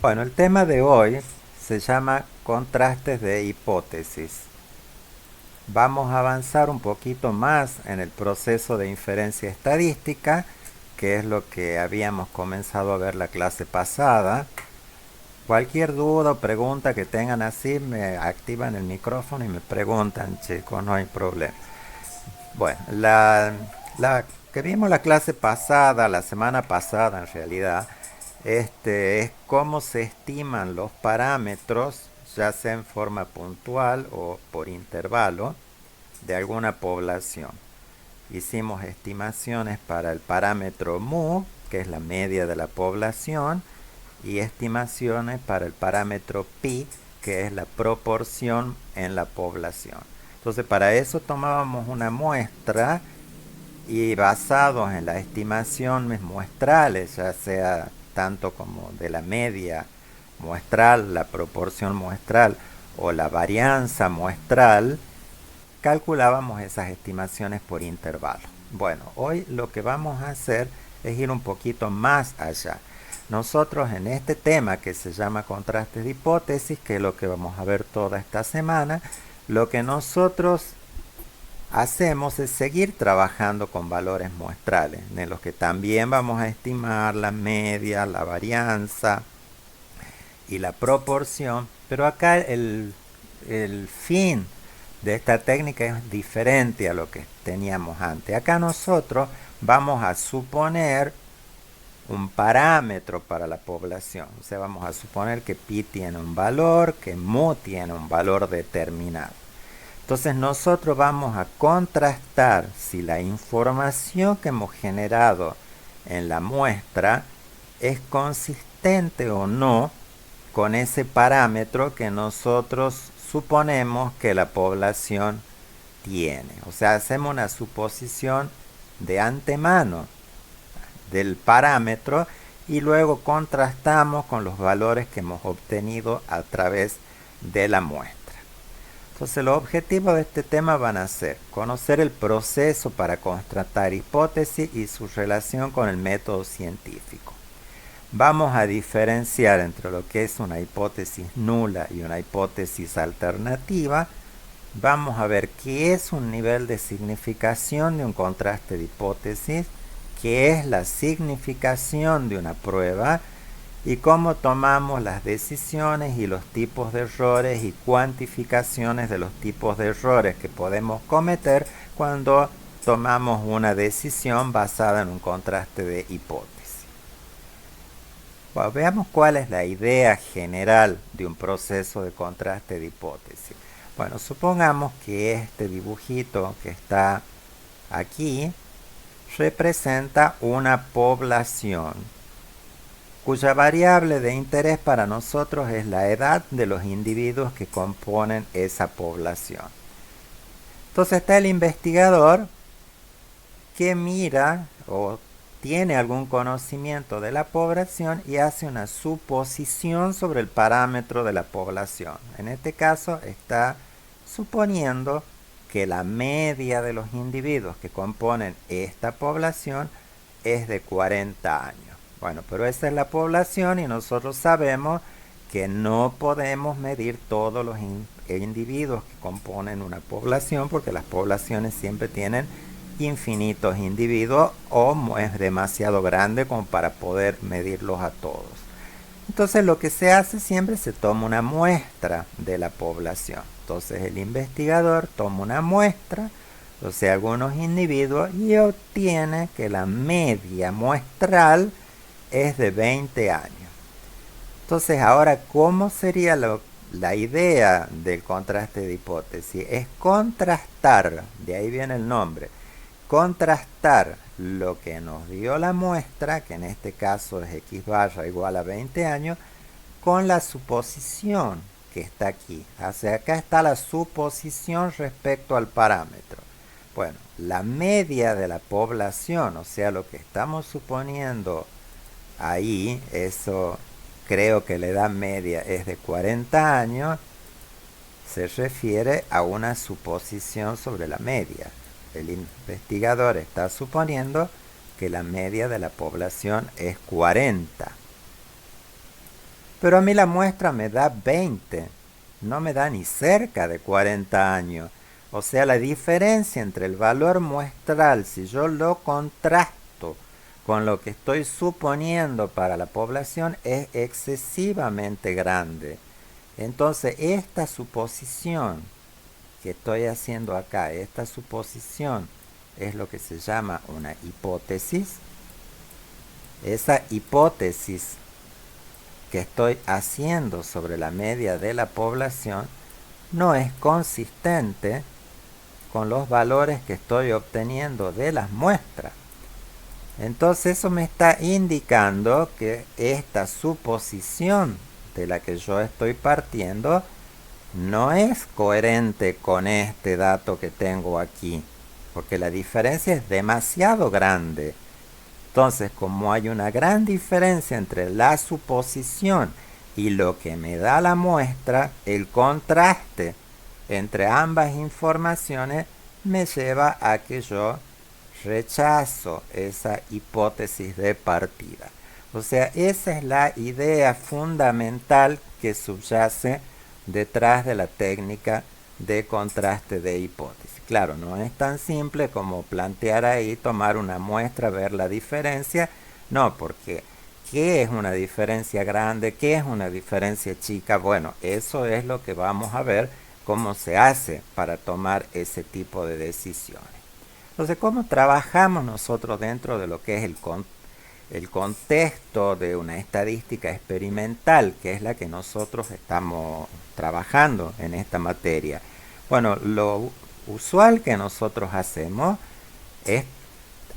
Bueno, el tema de hoy se llama contrastes de hipótesis. Vamos a avanzar un poquito más en el proceso de inferencia estadística, que es lo que habíamos comenzado a ver la clase pasada. Cualquier duda o pregunta que tengan así, me activan el micrófono y me preguntan, chicos, no hay problema. Bueno, la que vimos la clase pasada, la semana pasada en realidad, es cómo se estiman los parámetros, ya sea en forma puntual o por intervalo, de alguna población. Hicimos estimaciones para el parámetro mu, que es la media de la población, y estimaciones para el parámetro pi, que es la proporción en la población. Entonces, para eso tomábamos una muestra y basados en las estimaciones muestrales, ya sea tanto como de la media muestral, la proporción muestral o la varianza muestral, calculábamos esas estimaciones por intervalo. Bueno, hoy lo que vamos a hacer es ir un poquito más allá. Nosotros en este tema que se llama contrastes de hipótesis, que es lo que vamos a ver toda esta semana, lo que nosotros hacemos es seguir trabajando con valores muestrales, en los que también vamos a estimar la media, la varianza y la proporción, pero acá el fin de esta técnica es diferente a lo que teníamos antes. Acá nosotros vamos a suponer un parámetro para la población, o sea, vamos a suponer que pi tiene un valor, que mu tiene un valor determinado. Entonces nosotros vamos a contrastar si la información que hemos generado en la muestra es consistente o no con ese parámetro que nosotros suponemos que la población tiene. O sea, hacemos una suposición de antemano del parámetro y luego contrastamos con los valores que hemos obtenido a través de la muestra. Entonces los objetivos de este tema van a ser conocer el proceso para contrastar hipótesis y su relación con el método científico. Vamos a diferenciar entre lo que es una hipótesis nula y una hipótesis alternativa. Vamos a ver qué es un nivel de significación de un contraste de hipótesis, qué es la significación de una prueba y cómo tomamos las decisiones y los tipos de errores y cuantificaciones de los tipos de errores que podemos cometer cuando tomamos una decisión basada en un contraste de hipótesis. Bueno, veamos cuál es la idea general de un proceso de contraste de hipótesis. Bueno, supongamos que este dibujito que está aquí representa una población cuya variable de interés para nosotros es la edad de los individuos que componen esa población. Entonces está el investigador que mira o tiene algún conocimiento de la población y hace una suposición sobre el parámetro de la población. En este caso está suponiendo que la media de los individuos que componen esta población es de 40 años. Bueno, pero esa es la población y nosotros sabemos que no podemos medir todos los individuos que componen una población porque las poblaciones siempre tienen infinitos individuos o es demasiado grande como para poder medirlos a todos. Entonces lo que se hace siempre se toma una muestra de la población. Entonces el investigador toma una muestra, o sea, algunos individuos, y obtiene que la media muestral es de 20 años. Entonces ahora, ¿cómo sería la idea del contraste de hipótesis? Es contrastar, de ahí viene el nombre, contrastar lo que nos dio la muestra, que en este caso es x barra igual a 20 años, con la suposición que está aquí. O sea, acá está la suposición respecto al parámetro. Bueno, la media de la población, o sea, lo que estamos suponiendo ahí, eso creo que la edad media es de 40 años, se refiere a una suposición sobre la media. El investigador está suponiendo que la media de la población es 40. Pero a mí la muestra me da 20, no me da ni cerca de 40 años. O sea, la diferencia entre el valor muestral, si yo lo contrasto con lo que estoy suponiendo para la población, es excesivamente grande. Entonces, esta suposición que estoy haciendo acá, esta suposición, es lo que se llama una hipótesis. Esa hipótesis que estoy haciendo sobre la media de la población no es consistente con los valores que estoy obteniendo de las muestras. Entonces eso me está indicando que esta suposición de la que yo estoy partiendo no es coherente con este dato que tengo aquí, porque la diferencia es demasiado grande. Entonces, como hay una gran diferencia entre la suposición y lo que me da la muestra, el contraste entre ambas informaciones me lleva a que yo rechazo esa hipótesis de partida. O sea, esa es la idea fundamental que subyace detrás de la técnica de contraste de hipótesis. Claro, no es tan simple como plantear ahí, tomar una muestra, ver la diferencia. No, porque ¿qué es una diferencia grande? ¿Qué es una diferencia chica? Bueno, eso es lo que vamos a ver cómo se hace para tomar ese tipo de decisiones. Entonces, ¿cómo trabajamos nosotros dentro de lo que es el contexto de una estadística experimental, que es la que nosotros estamos trabajando en esta materia? Bueno, lo usual que nosotros hacemos es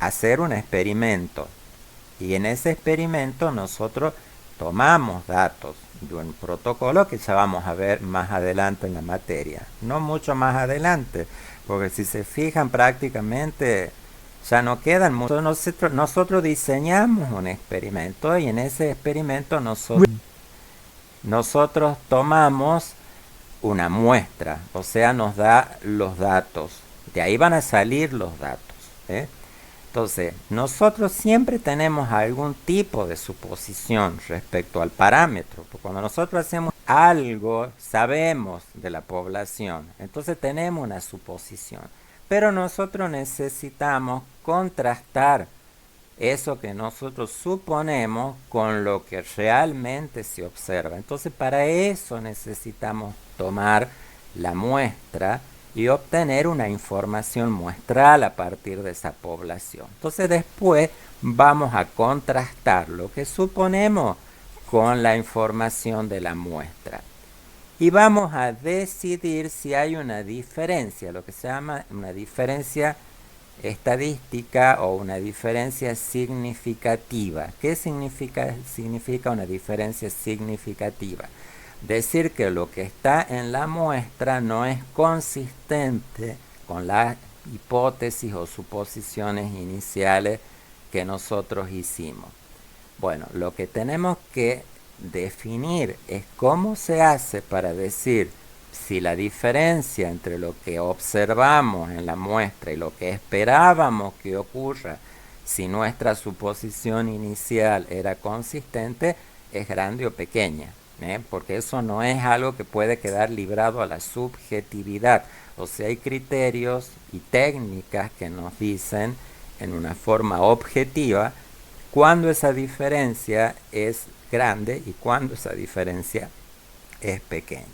hacer un experimento, y en ese experimento nosotros tomamos datos de un protocolo que ya vamos a ver más adelante en la materia, no mucho más adelante, porque si se fijan prácticamente ya no quedan muchos. Nosotros diseñamos un experimento, y en ese experimento nosotros tomamos una muestra, o sea, nos da los datos. De ahí van a salir los datos, ¿eh? Entonces, nosotros siempre tenemos algún tipo de suposición respecto al parámetro. Porque cuando nosotros hacemos algo, sabemos de la población, entonces tenemos una suposición. Pero nosotros necesitamos contrastar eso que nosotros suponemos con lo que realmente se observa. Entonces, para eso necesitamos tomar la muestra y obtener una información muestral a partir de esa población. Entonces, después vamos a contrastar lo que suponemos con la información de la muestra. Y vamos a decidir si hay una diferencia, lo que se llama una diferencia estadística o una diferencia significativa. ¿Qué significa una diferencia significativa? Decir que lo que está en la muestra no es consistente con las hipótesis o suposiciones iniciales que nosotros hicimos. Bueno, lo que tenemos que definir es cómo se hace para decir si la diferencia entre lo que observamos en la muestra y lo que esperábamos que ocurra, si nuestra suposición inicial era consistente, es grande o pequeña, porque eso no es algo que puede quedar librado a la subjetividad. O sea, hay criterios y técnicas que nos dicen en una forma objetiva cuándo esa diferencia es grande y cuándo esa diferencia es pequeña.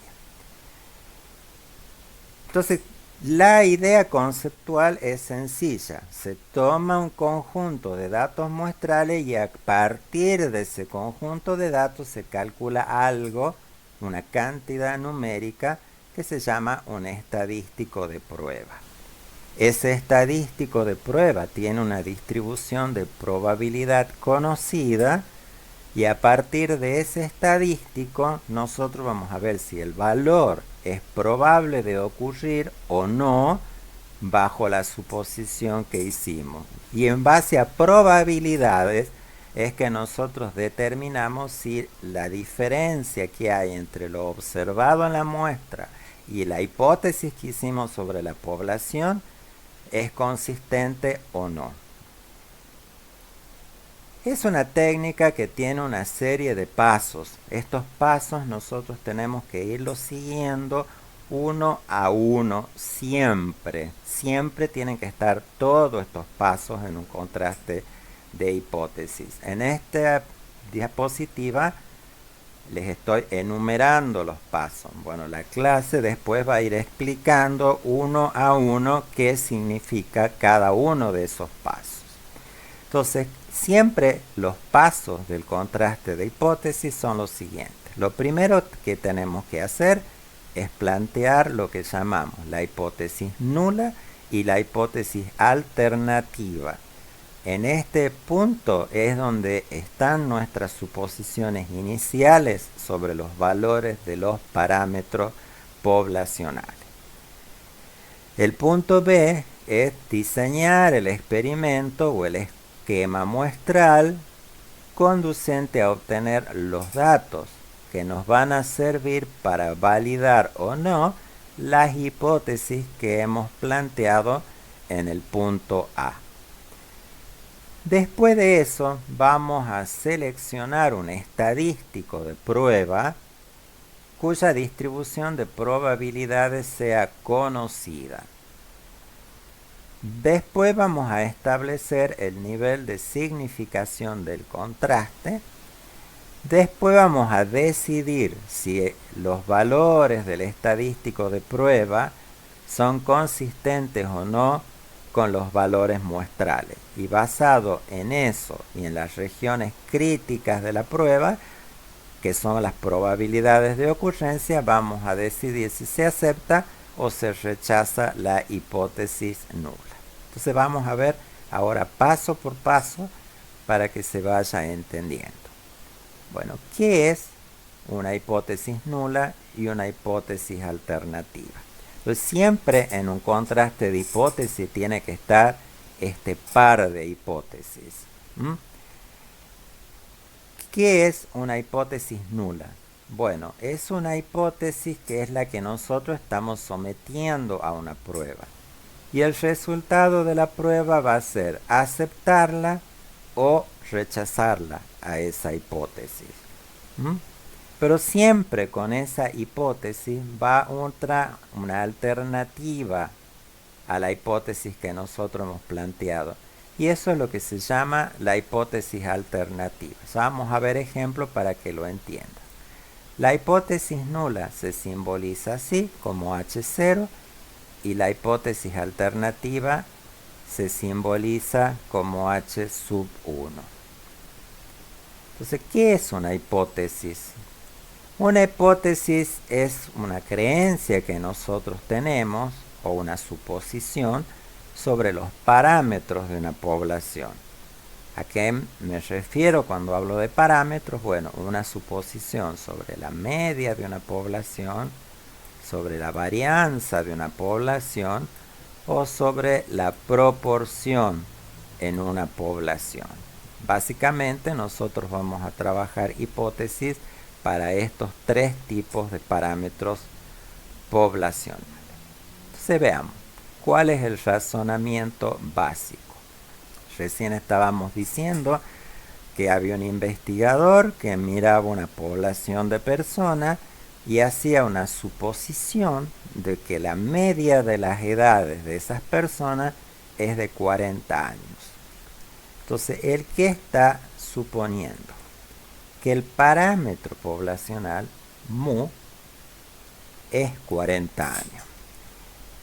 Entonces, la idea conceptual es sencilla. Se toma un conjunto de datos muestrales y a partir de ese conjunto de datos se calcula algo, una cantidad numérica que se llama un estadístico de prueba. Ese estadístico de prueba tiene una distribución de probabilidad conocida, y a partir de ese estadístico nosotros vamos a ver si el valor es probable de ocurrir o no bajo la suposición que hicimos. Y en base a probabilidades es que nosotros determinamos si la diferencia que hay entre lo observado en la muestra y la hipótesis que hicimos sobre la población es consistente o no. Es una técnica que tiene una serie de pasos. Estos pasos nosotros tenemos que irlos siguiendo uno a uno siempre. Siempre tienen que estar todos estos pasos en un contraste de hipótesis. En esta diapositiva les estoy enumerando los pasos. Bueno, la clase después va a ir explicando uno a uno qué significa cada uno de esos pasos. Entonces, siempre los pasos del contraste de hipótesis son los siguientes. Lo primero que tenemos que hacer es plantear lo que llamamos la hipótesis nula y la hipótesis alternativa. En este punto es donde están nuestras suposiciones iniciales sobre los valores de los parámetros poblacionales. El punto B es diseñar el experimento o el esquema muestral conducente a obtener los datos que nos van a servir para validar o no las hipótesis que hemos planteado en el punto A. Después de eso vamos a seleccionar un estadístico de prueba cuya distribución de probabilidades sea conocida. Después vamos a establecer el nivel de significación del contraste. Después vamos a decidir si los valores del estadístico de prueba son consistentes o no con los valores muestrales. Y basado en eso y en las regiones críticas de la prueba, que son las probabilidades de ocurrencia, vamos a decidir si se acepta o se rechaza la hipótesis nula. Entonces vamos a ver ahora paso por paso para que se vaya entendiendo. Bueno, ¿qué es una hipótesis nula y una hipótesis alternativa? Entonces siempre en un contraste de hipótesis tiene que estar este par de hipótesis. ¿Qué es una hipótesis nula? Bueno, es una hipótesis que es la que nosotros estamos sometiendo a una prueba. Y el resultado de la prueba va a ser aceptarla o rechazarla a esa hipótesis. Pero siempre con esa hipótesis va una alternativa a la hipótesis que nosotros hemos planteado. Y eso es lo que se llama la hipótesis alternativa. Vamos a ver ejemplos para que lo entiendan. La hipótesis nula se simboliza así, como H0, y la hipótesis alternativa se simboliza como H sub 1. Entonces, ¿qué es una hipótesis? Una hipótesis es una creencia que nosotros tenemos o una suposición sobre los parámetros de una población. ¿A qué me refiero cuando hablo de parámetros? Bueno, una suposición sobre la media de una población, sobre la varianza de una población o sobre la proporción en una población. Básicamente nosotros vamos a trabajar hipótesis para estos tres tipos de parámetros poblacionales. Entonces veamos, ¿cuál es el razonamiento básico? Recién estábamos diciendo que había un investigador que miraba una población de personas y hacía una suposición de que la media de las edades de esas personas es de 40 años. Entonces, ¿él qué está suponiendo? Que el parámetro poblacional mu es 40 años.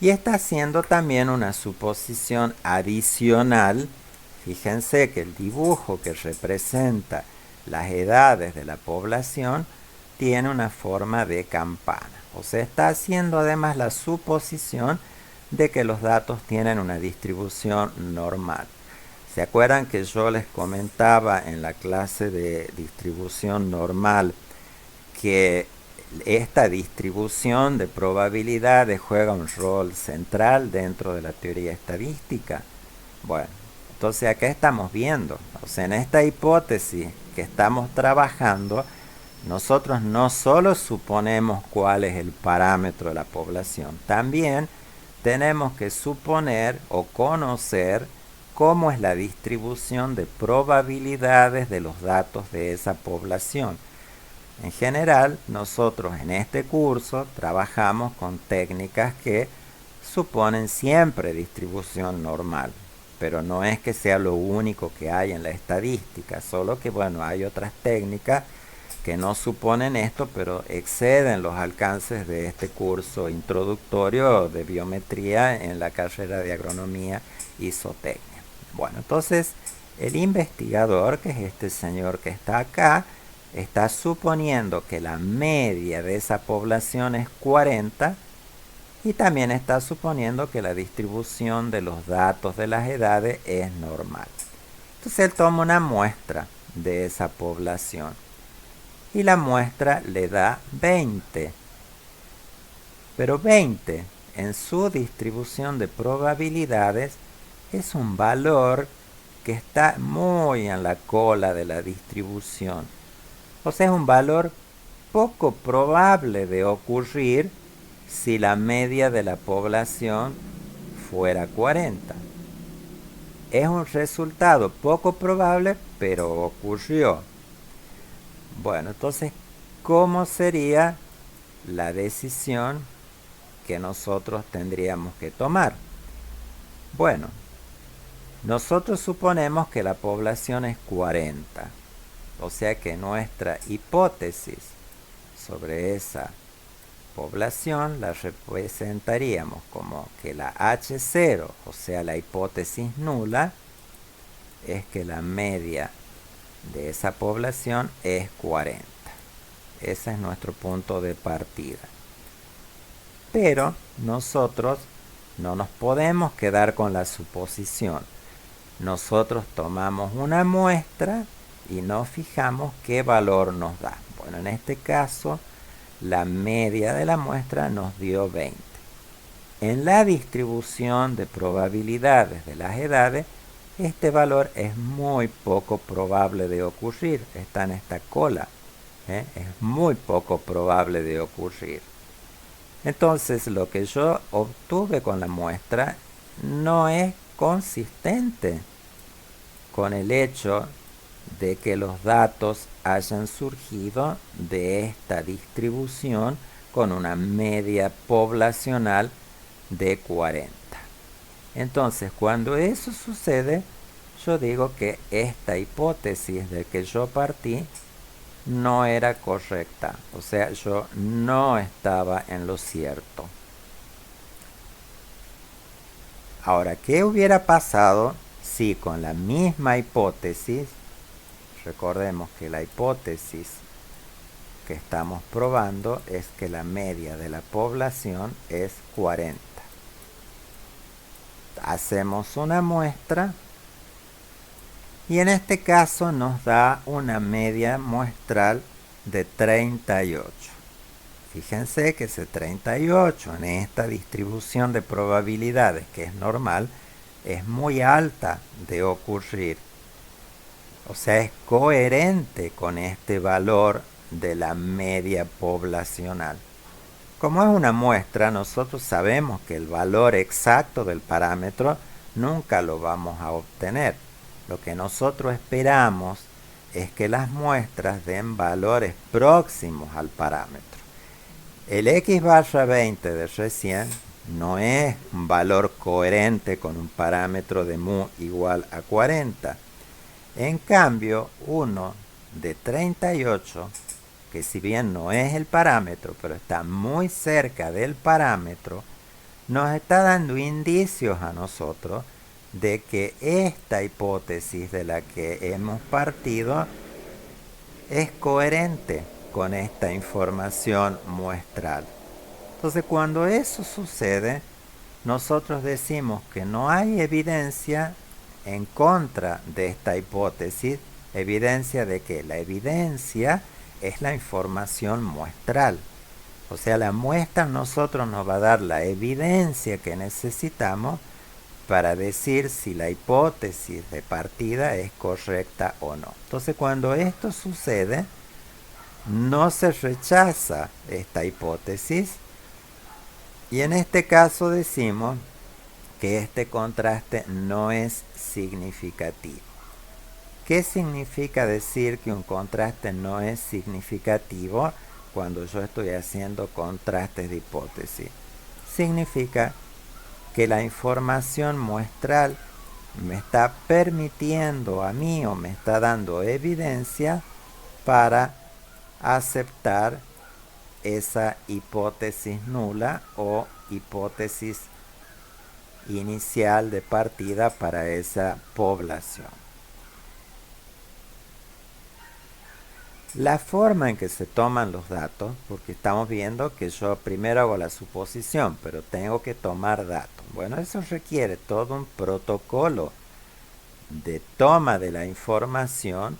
Y está haciendo también una suposición adicional. Fíjense que el dibujo que representa las edades de la población tiene una forma de campana. O sea, está haciendo además la suposición de que los datos tienen una distribución normal. ¿Se acuerdan que yo les comentaba en la clase de distribución normal que esta distribución de probabilidades juega un rol central dentro de la teoría estadística? Bueno, entonces acá estamos viendo, o sea, en esta hipótesis que estamos trabajando, nosotros no solo suponemos cuál es el parámetro de la población, también tenemos que suponer o conocer cómo es la distribución de probabilidades de los datos de esa población. En general, nosotros en este curso trabajamos con técnicas que suponen siempre distribución normal, pero no es que sea lo único que hay en la estadística, solo que bueno, hay otras técnicas que no suponen esto, pero exceden los alcances de este curso introductorio de biometría en la carrera de agronomía y zootecnia. Bueno, entonces el investigador, que es este señor que está acá, está suponiendo que la media de esa población es 40 y también está suponiendo que la distribución de los datos de las edades es normal. Entonces él toma una muestra de esa población y la muestra le da 20. Pero 20 en su distribución de probabilidades es un valor que está muy en la cola de la distribución. O sea, es un valor poco probable de ocurrir si la media de la población fuera 40. Es un resultado poco probable, pero ocurrió. Bueno, entonces, ¿cómo sería la decisión que nosotros tendríamos que tomar? Bueno, nosotros suponemos que la población es 40. O sea que nuestra hipótesis sobre esa población la representaríamos como que la H0, o sea la hipótesis nula, es que la media de esa población es 40. Ese es nuestro punto de partida. Pero nosotros no nos podemos quedar con la suposición. Nosotros tomamos una muestra y nos fijamos qué valor nos da. Bueno, en este caso, la media de la muestra nos dio 20. En la distribución de probabilidades de las edades, este valor es muy poco probable de ocurrir. Está en esta cola. Es muy poco probable de ocurrir. Entonces, lo que yo obtuve con la muestra no es consistente con el hecho de que los datos hayan surgido de esta distribución con una media poblacional de 40. Entonces, cuando eso sucede, yo digo que esta hipótesis de que yo partí no era correcta. O sea, yo no estaba en lo cierto. Ahora, ¿qué hubiera pasado si con la misma hipótesis, recordemos que la hipótesis que estamos probando es que la media de la población es 40? Hacemos una muestra y en este caso nos da una media muestral de 38. Fíjense que ese 38 en esta distribución de probabilidades, que es normal, es muy alta de ocurrir. O sea, es coherente con este valor de la media poblacional. Como es una muestra, nosotros sabemos que el valor exacto del parámetro nunca lo vamos a obtener. Lo que nosotros esperamos es que las muestras den valores próximos al parámetro. El x barra 20 de recién no es un valor coherente con un parámetro de mu igual a 40. En cambio, 1 de 38, que si bien no es el parámetro, pero está muy cerca del parámetro, nos está dando indicios a nosotros de que esta hipótesis de la que hemos partido es coherente con esta información muestral. Entonces, cuando eso sucede, nosotros decimos que no hay evidencia en contra de esta hipótesis. ¿Evidencia de qué? La evidencia es la información muestral. O sea, la muestra a nosotros nos va a dar la evidencia que necesitamos para decir si la hipótesis de partida es correcta o no. Entonces, cuando esto sucede, no se rechaza esta hipótesis y en este caso decimos que este contraste no es significativo. ¿Qué significa decir que un contraste no es significativo cuando yo estoy haciendo contrastes de hipótesis? Significa que la información muestral me está permitiendo a mí o me está dando evidencia para aceptar esa hipótesis nula o hipótesis inicial de partida para esa población. La forma en que se toman los datos, porque estamos viendo que yo primero hago la suposición, pero tengo que tomar datos. Bueno, eso requiere todo un protocolo de toma de la información,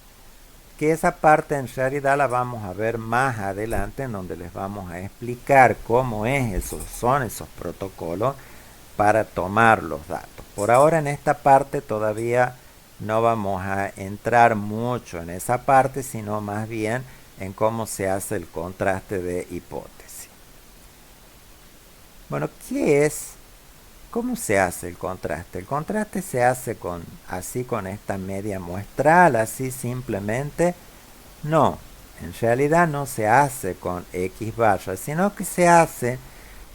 que esa parte en realidad la vamos a ver más adelante, en donde les vamos a explicar cómo son esos protocolos para tomar los datos. Por ahora en esta parte todavía no vamos a entrar mucho en esa parte, sino más bien en cómo se hace el contraste de hipótesis. Bueno, ¿cómo se hace el contraste? El contraste se hace con esta media muestral, así simplemente. No, en realidad no se hace con X barra, sino que se hace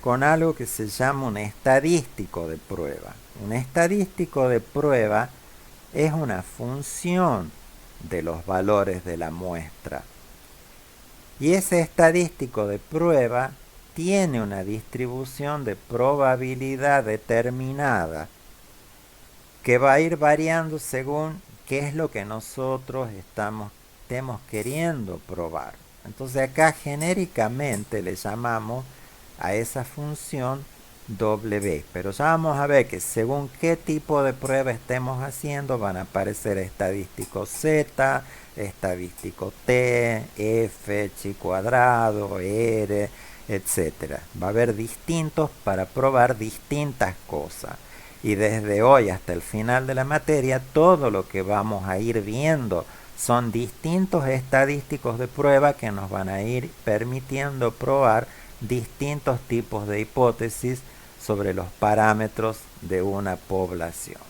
con algo que se llama un estadístico de prueba. Un estadístico de prueba es una función de los valores de la muestra. Y ese estadístico de prueba tiene una distribución de probabilidad determinada que va a ir variando según qué es lo que nosotros estemos queriendo probar. Entonces acá genéricamente le llamamos a esa función W, pero ya vamos a ver que según qué tipo de prueba estemos haciendo van a aparecer estadístico Z, estadístico T, F, chi cuadrado, R, etc. Va a haber distintos para probar distintas cosas. Y desde hoy hasta el final de la materia, todo lo que vamos a ir viendo son distintos estadísticos de prueba que nos van a ir permitiendo probar distintos tipos de hipótesis sobre los parámetros de una población.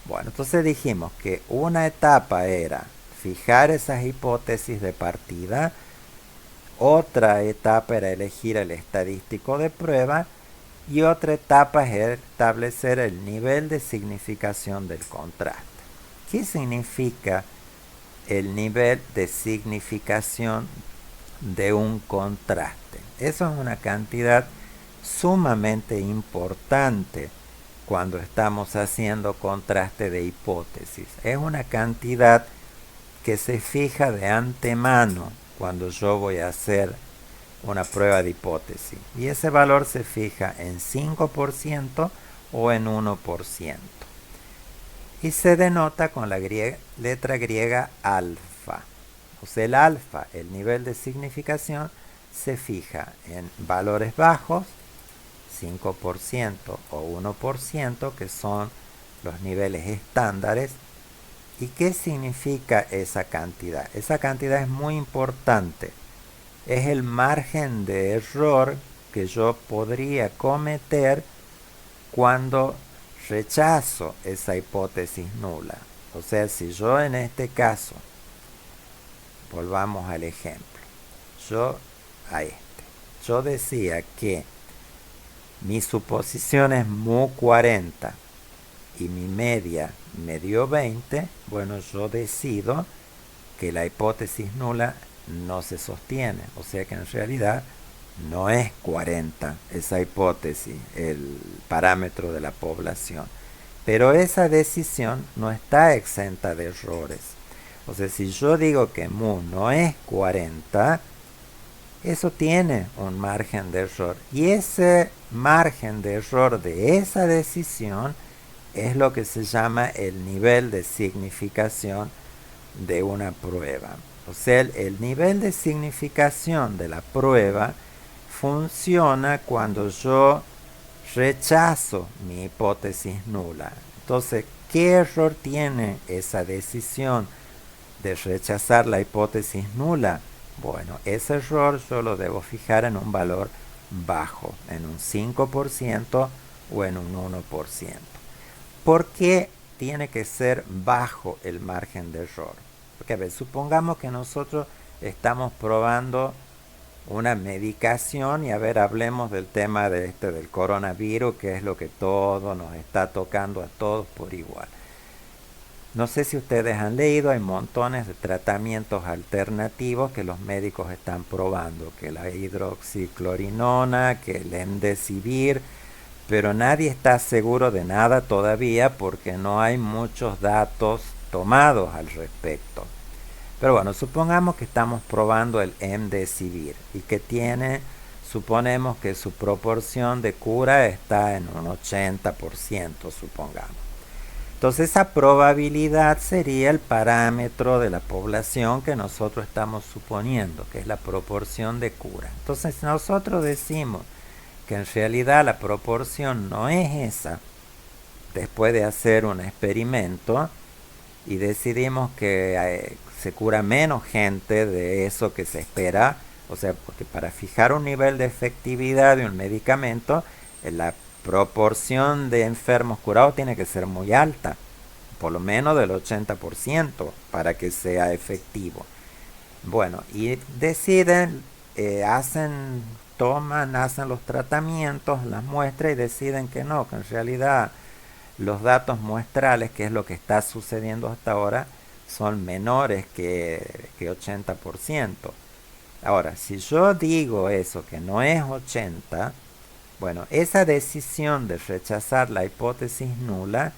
Bueno, entonces dijimos que una etapa era fijar esas hipótesis de partida, otra etapa era elegir el estadístico de prueba y otra etapa es establecer el nivel de significación del contraste. ¿Qué significa el nivel de significación de un contraste? Eso es una cantidad sumamente importante cuando estamos haciendo contraste de hipótesis. Es una cantidad que se fija de antemano cuando yo voy a hacer una prueba de hipótesis. Y ese valor se fija en 5% o en 1%. Y se denota con la letra griega alfa. O sea, el alfa, el nivel de significación, se fija en valores bajos, 5% o 1%, que son los niveles estándares. ¿Y qué significa esa cantidad? Esa cantidad es muy importante. Es el margen de error que yo podría cometer cuando rechazo esa hipótesis nula. O sea, si yo en este caso, volvamos al ejemplo, yo decía que mi suposición es mu 40 y mi media me dio 20, bueno, yo decido que la hipótesis nula no se sostiene, o sea que en realidad no es 40 esa hipótesis, el parámetro de la población. Pero esa decisión no está exenta de errores. O sea, si yo digo que mu no es 40, eso tiene un margen de error. Y ese margen de error de esa decisión es lo que se llama el nivel de significación de una prueba. O sea, el nivel de significación de la prueba funciona cuando yo rechazo mi hipótesis nula. Entonces, ¿qué error tiene esa decisión de rechazar la hipótesis nula? Bueno, ese error yo lo debo fijar en un valor bajo, en un 5% o en un 1%. ¿Por qué tiene que ser bajo el margen de error? Porque a ver, supongamos que nosotros estamos probando una medicación y a ver, hablemos del tema del coronavirus, que es lo que todo nos está tocando a todos por igual. No sé si ustedes han leído, hay montones de tratamientos alternativos que los médicos están probando, que la hidroxiclorinona, que el remdesivir, pero nadie está seguro de nada todavía porque no hay muchos datos tomados al respecto. Pero bueno, supongamos que estamos probando el remdesivir y que suponemos que su proporción de cura está en un 80%, supongamos. Entonces esa probabilidad sería el parámetro de la población que nosotros estamos suponiendo, que es la proporción de cura. Entonces nosotros decimos que en realidad la proporción no es esa, después de hacer un experimento y decidimos que se cura menos gente de eso que se espera, o sea, porque para fijar un nivel de efectividad de un medicamento, la proporción de enfermos curados tiene que ser muy alta, por lo menos del 80% para que sea efectivo. Bueno, y deciden, hacen los tratamientos, las muestras y deciden que no, que en realidad los datos muestrales, que es lo que está sucediendo hasta ahora, son menores que 80%. Ahora, si yo digo eso, que no es 80, bueno, esa decisión de rechazar la hipótesis nula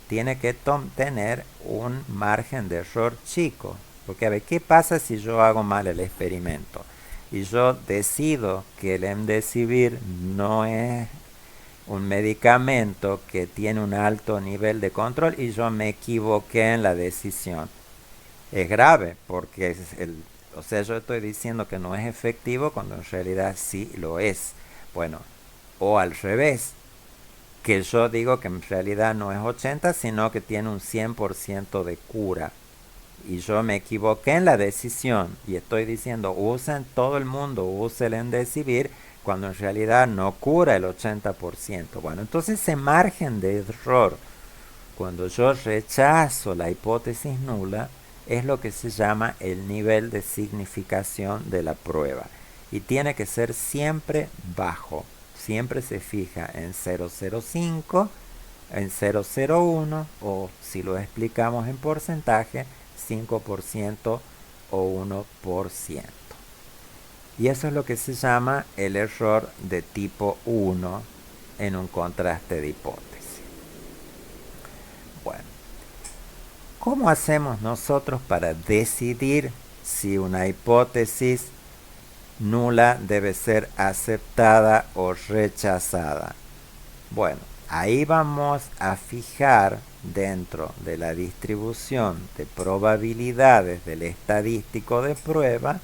tiene que tener un margen de error chico. Porque a ver, ¿qué pasa si yo hago mal el experimento? Y yo decido que el remdesivir no es un medicamento que tiene un alto nivel de control y yo me equivoqué en la decisión. Es grave porque o sea, yo estoy diciendo que no es efectivo cuando en realidad sí lo es. Bueno, o al revés, que yo digo que en realidad no es 80, sino que tiene un 100% de cura. Y yo me equivoqué en la decisión y estoy diciendo todo el mundo use el remdesivir cuando en realidad no cura el 80%. Bueno, entonces ese margen de error, cuando yo rechazo la hipótesis nula, es lo que se llama el nivel de significación de la prueba. Y tiene que ser siempre bajo. Siempre se fija en 0,05, en 0,01 o si lo explicamos en porcentaje, 5% o 1%. Y eso es lo que se llama el error de tipo 1 en un contraste de hipótesis. Bueno, ¿cómo hacemos nosotros para decidir si una hipótesis nula debe ser aceptada o rechazada? Bueno, ahí vamos a fijar dentro de la distribución de probabilidades del estadístico de prueba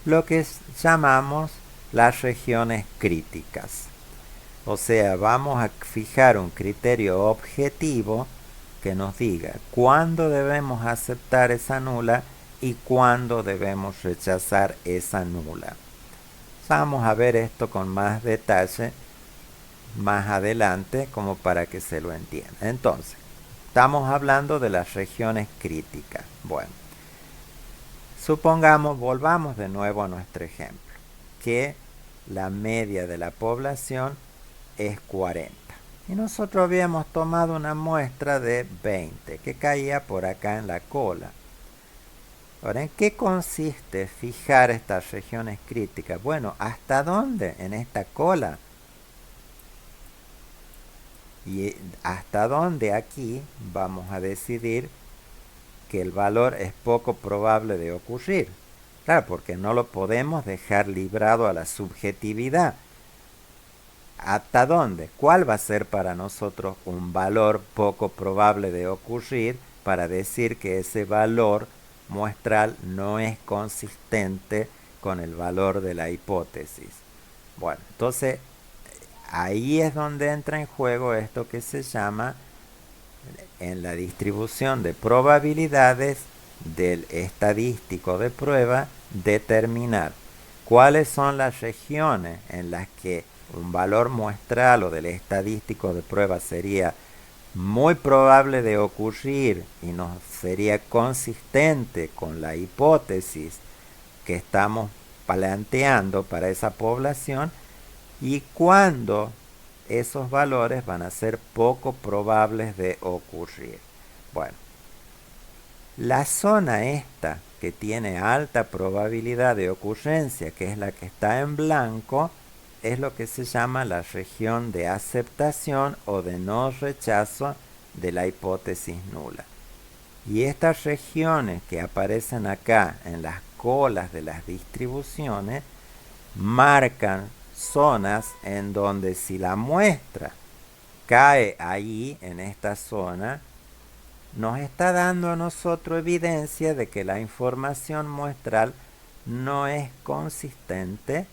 lo que llamamos las regiones críticas. O sea, vamos a fijar un criterio objetivo que nos diga cuándo debemos aceptar esa nula y cuándo debemos rechazar esa nula. Vamos a ver esto con más detalle más adelante como para que se lo entienda. Entonces, estamos hablando de las regiones críticas. Bueno, supongamos, volvamos de nuevo a nuestro ejemplo, que la media de la población es 40. Y nosotros habíamos tomado una muestra de 20 que caía por acá en la cola. Ahora, ¿en qué consiste fijar estas regiones críticas? Bueno, ¿hasta dónde en esta cola? Y hasta dónde aquí vamos a decidir que el valor es poco probable de ocurrir. Claro, porque no lo podemos dejar librado a la subjetividad. ¿Hasta dónde? ¿Cuál va a ser para nosotros un valor poco probable de ocurrir para decir que ese valor muestral no es consistente con el valor de la hipótesis? Bueno, entonces ahí es donde entra en juego esto que se llama, en la distribución de probabilidades del estadístico de prueba, determinar cuáles son las regiones en las que un valor muestral o del estadístico de prueba sería muy probable de ocurrir y nos sería consistente con la hipótesis que estamos planteando para esa población, y cuando esos valores van a ser poco probables de ocurrir. Bueno, la zona esta que tiene alta probabilidad de ocurrencia, que es la que está en blanco, es lo que se llama la región de aceptación o de no rechazo de la hipótesis nula. Y estas regiones que aparecen acá en las colas de las distribuciones marcan zonas en donde si la muestra cae ahí en esta zona, nos está dando a nosotros evidencia de que la información muestral no es consistente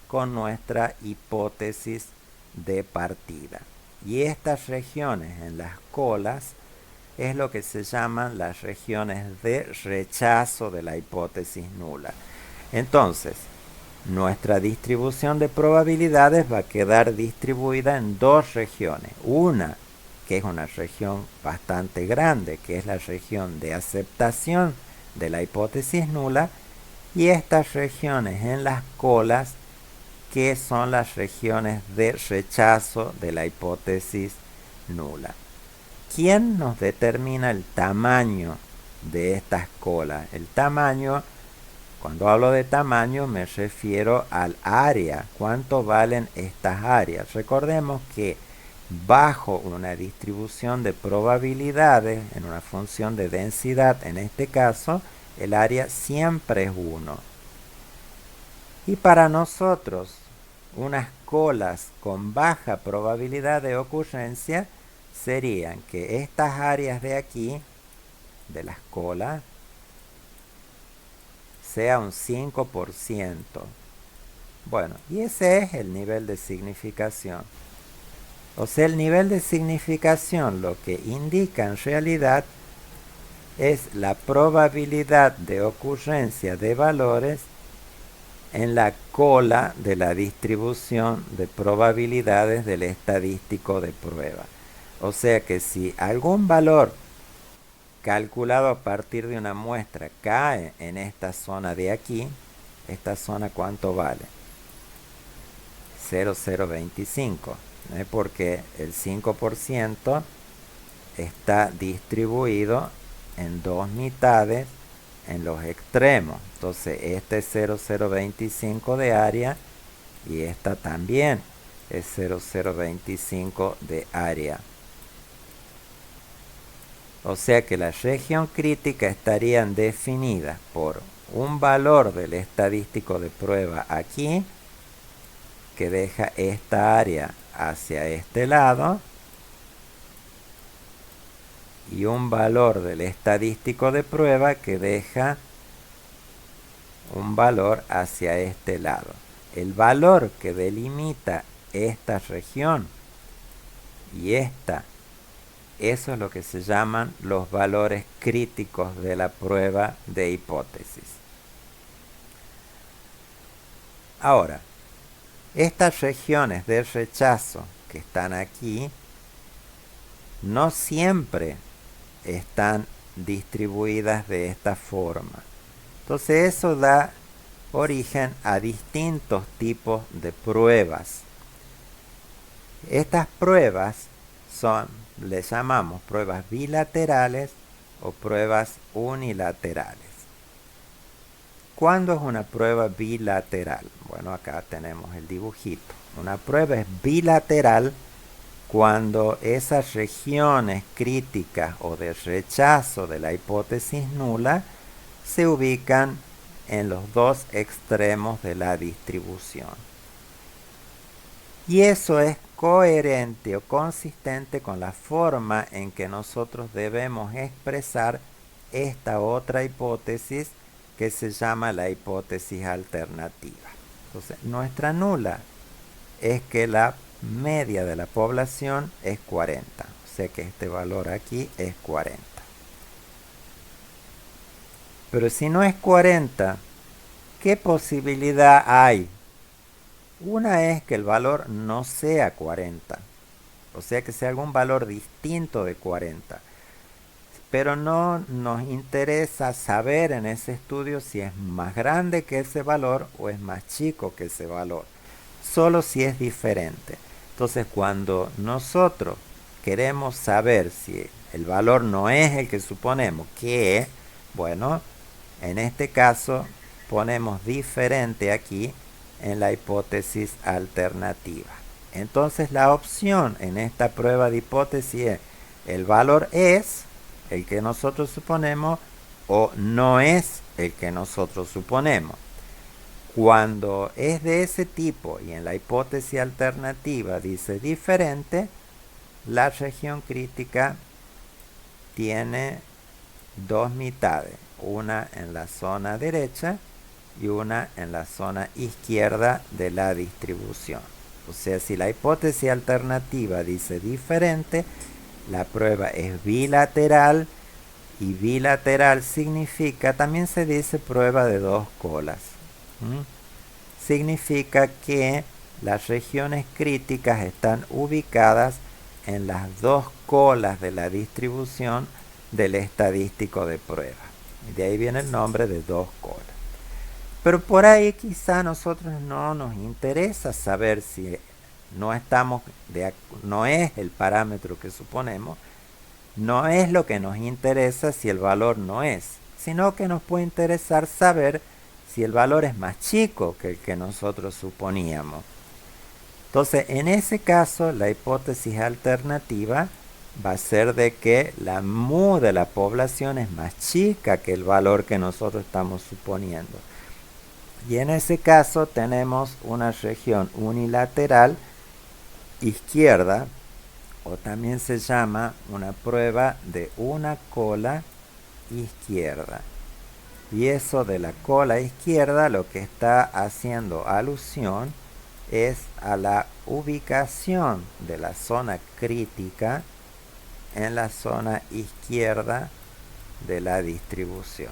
con nuestra hipótesis de partida. Y estas regiones en las colas es lo que se llaman las regiones de rechazo de la hipótesis nula. Entonces, nuestra distribución de probabilidades va a quedar distribuida en dos regiones. Una, que es una región bastante grande, que es la región de aceptación de la hipótesis nula, y estas regiones en las colas, que son las regiones de rechazo de la hipótesis nula. ¿Quién nos determina el tamaño de estas colas? El tamaño, cuando hablo de tamaño, me refiero al área. ¿Cuánto valen estas áreas? Recordemos que bajo una distribución de probabilidades, en una función de densidad, en este caso, el área siempre es 1. Y para nosotros, unas colas con baja probabilidad de ocurrencia serían que estas áreas de aquí, de las colas, sea un 5%. Bueno, y ese es el nivel de significación. O sea, el nivel de significación lo que indica en realidad es la probabilidad de ocurrencia de valores en la cola de la distribución de probabilidades del estadístico de prueba. O sea que si algún valor calculado a partir de una muestra cae en esta zona de aquí, esta zona ¿cuánto vale? 0,025, porque el 5% está distribuido en dos mitades en los extremos. Entonces este es 0,025 de área y esta también es 0,025 de área. O sea que la región crítica estarían definidas por un valor del estadístico de prueba aquí, que deja esta área hacia este lado, y un valor del estadístico de prueba que deja un valor hacia este lado. El valor que delimita esta región y esta, eso es lo que se llaman los valores críticos de la prueba de hipótesis. Ahora, estas regiones de rechazo que están aquí no siempre están distribuidas de esta forma. Entonces eso da origen a distintos tipos de pruebas. Estas pruebas les llamamos pruebas bilaterales o pruebas unilaterales. ¿Cuándo es una prueba bilateral? Bueno, acá tenemos el dibujito. Una prueba es bilateral cuando esas regiones críticas o de rechazo de la hipótesis nula se ubican en los dos extremos de la distribución. Y eso es coherente o consistente con la forma en que nosotros debemos expresar esta otra hipótesis que se llama la hipótesis alternativa. Entonces, nuestra nula es que la media de la población es 40. O sea que este valor aquí es 40. Pero si no es 40, ¿qué posibilidad hay Una es que el valor no sea 40, o sea que sea algún valor distinto de 40. Pero no nos interesa saber en ese estudio si es más grande que ese valor o es más chico que ese valor, solo si es diferente. Entonces, cuando nosotros queremos saber si el valor no es el que suponemos que es, bueno, en este caso ponemos diferente aquí en la hipótesis alternativa. Entonces la opción en esta prueba de hipótesis es el valor es el que nosotros suponemos o no es el que nosotros suponemos. Cuando es de ese tipo y en la hipótesis alternativa dice diferente, la región crítica tiene dos mitades, una en la zona derecha y una en la zona izquierda de la distribución. O sea, si la hipótesis alternativa dice diferente, la prueba es bilateral, y bilateral significa, también se dice prueba de dos colas. Significa que las regiones críticas están ubicadas en las dos colas de la distribución del estadístico de prueba. Y de ahí viene el nombre de dos colas. Pero por ahí quizá a nosotros no nos interesa saber si no no es el parámetro que suponemos, no es lo que nos interesa si el valor no es, sino que nos puede interesar saber si el valor es más chico que el que nosotros suponíamos. Entonces, en ese caso, la hipótesis alternativa va a ser de que la mu de la población es más chica que el valor que nosotros estamos suponiendo. Y en ese caso tenemos una región unilateral izquierda, o también se llama una prueba de una cola izquierda. Y eso de la cola izquierda lo que está haciendo alusión es a la ubicación de la zona crítica en la zona izquierda de la distribución.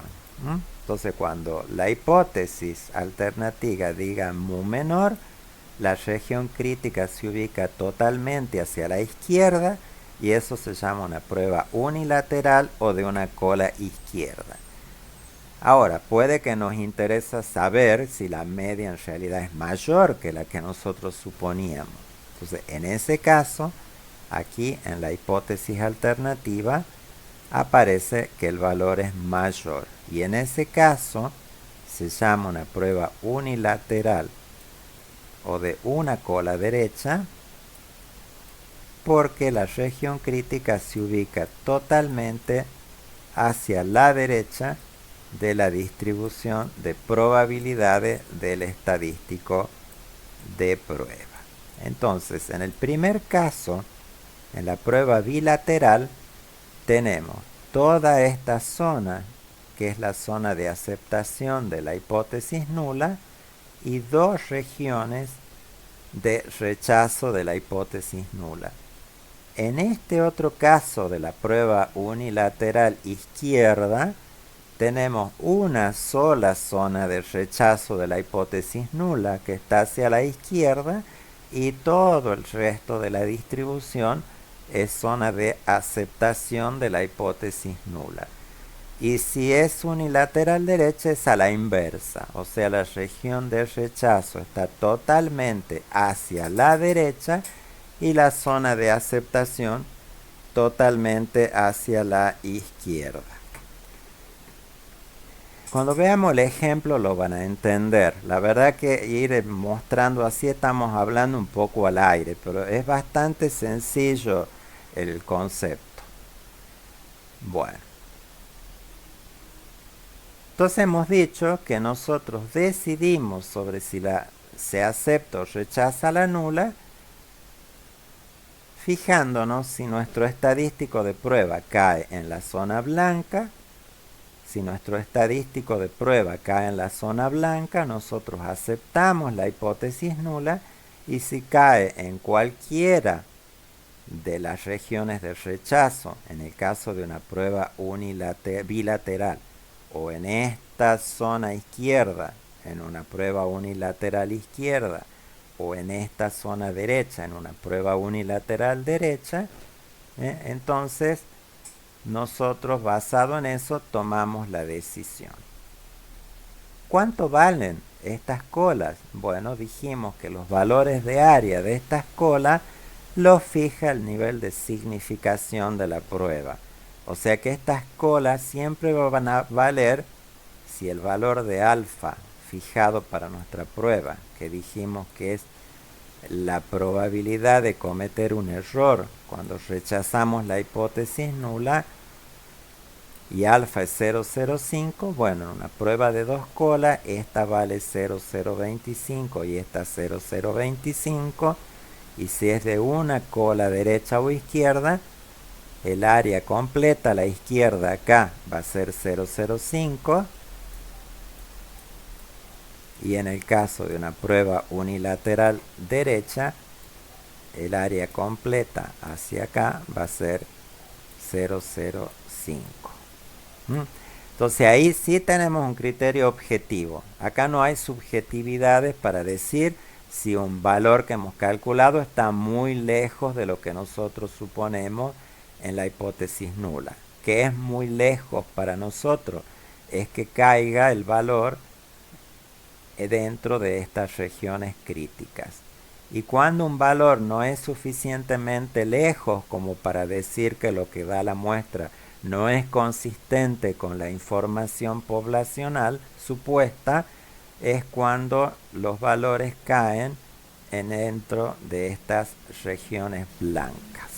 Entonces, cuando la hipótesis alternativa diga mu menor, la región crítica se ubica totalmente hacia la izquierda y eso se llama una prueba unilateral o de una cola izquierda. Ahora, puede que nos interese saber si la media en realidad es mayor que la que nosotros suponíamos. Entonces, en ese caso, aquí en la hipótesis alternativa aparece que el valor es mayor. Y en ese caso se llama una prueba unilateral o de una cola derecha porque la región crítica se ubica totalmente hacia la derecha de la distribución de probabilidades del estadístico de prueba. Entonces, en el primer caso, en la prueba bilateral, tenemos toda esta zona, que es la zona de aceptación de la hipótesis nula, y dos regiones de rechazo de la hipótesis nula. En este otro caso de la prueba unilateral izquierda, tenemos una sola zona de rechazo de la hipótesis nula que está hacia la izquierda y todo el resto de la distribución es zona de aceptación de la hipótesis nula. Y si es unilateral derecha es a la inversa, o sea, la región de rechazo está totalmente hacia la derecha y la zona de aceptación totalmente hacia la izquierda. Cuando veamos el ejemplo lo van a entender. La verdad que ir mostrando así estamos hablando un poco al aire, pero es bastante sencillo el concepto. Bueno. Entonces hemos dicho que nosotros decidimos sobre si se acepta o rechaza la nula fijándonos si nuestro estadístico de prueba cae en la zona blanca. Si nuestro estadístico de prueba cae en la zona blanca, nosotros aceptamos la hipótesis nula, y si cae en cualquiera de las regiones de rechazo, en el caso de una prueba bilateral, o en esta zona izquierda, en una prueba unilateral izquierda, o en esta zona derecha, en una prueba unilateral derecha, entonces nosotros basado en eso tomamos la decisión. ¿Cuánto valen estas colas? Bueno, dijimos que los valores de área de estas colas los fija el nivel de significación de la prueba. O sea que estas colas siempre van a valer si el valor de alfa fijado para nuestra prueba, que dijimos que es la probabilidad de cometer un error cuando rechazamos la hipótesis nula, y alfa es 0,05, bueno, en una prueba de dos colas, esta vale 0,025 y esta 0,025, y si es de una cola derecha o izquierda, el área completa a la izquierda acá va a ser 0,05, y en el caso de una prueba unilateral derecha, el área completa hacia acá va a ser 0,05. Entonces ahí sí tenemos un criterio objetivo. Acá no hay subjetividades para decir si un valor que hemos calculado está muy lejos de lo que nosotros suponemos en la hipótesis nula. Que es muy lejos para nosotros es que caiga el valor dentro de estas regiones críticas. Y cuando un valor no es suficientemente lejos como para decir que lo que da la muestra no es consistente con la información poblacional supuesta, es cuando los valores caen dentro de estas regiones blancas.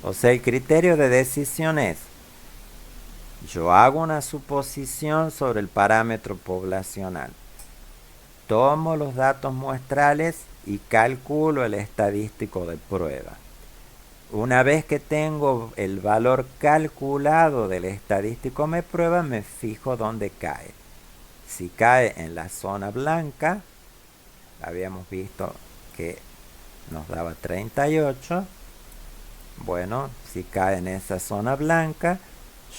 O sea, el criterio de decisión es: yo hago una suposición sobre el parámetro poblacional, tomo los datos muestrales y calculo el estadístico de prueba. Una vez que tengo el valor calculado del estadístico de prueba, me fijo dónde cae. Si cae en la zona blanca, habíamos visto que nos daba 38. Bueno, si cae en esa zona blanca,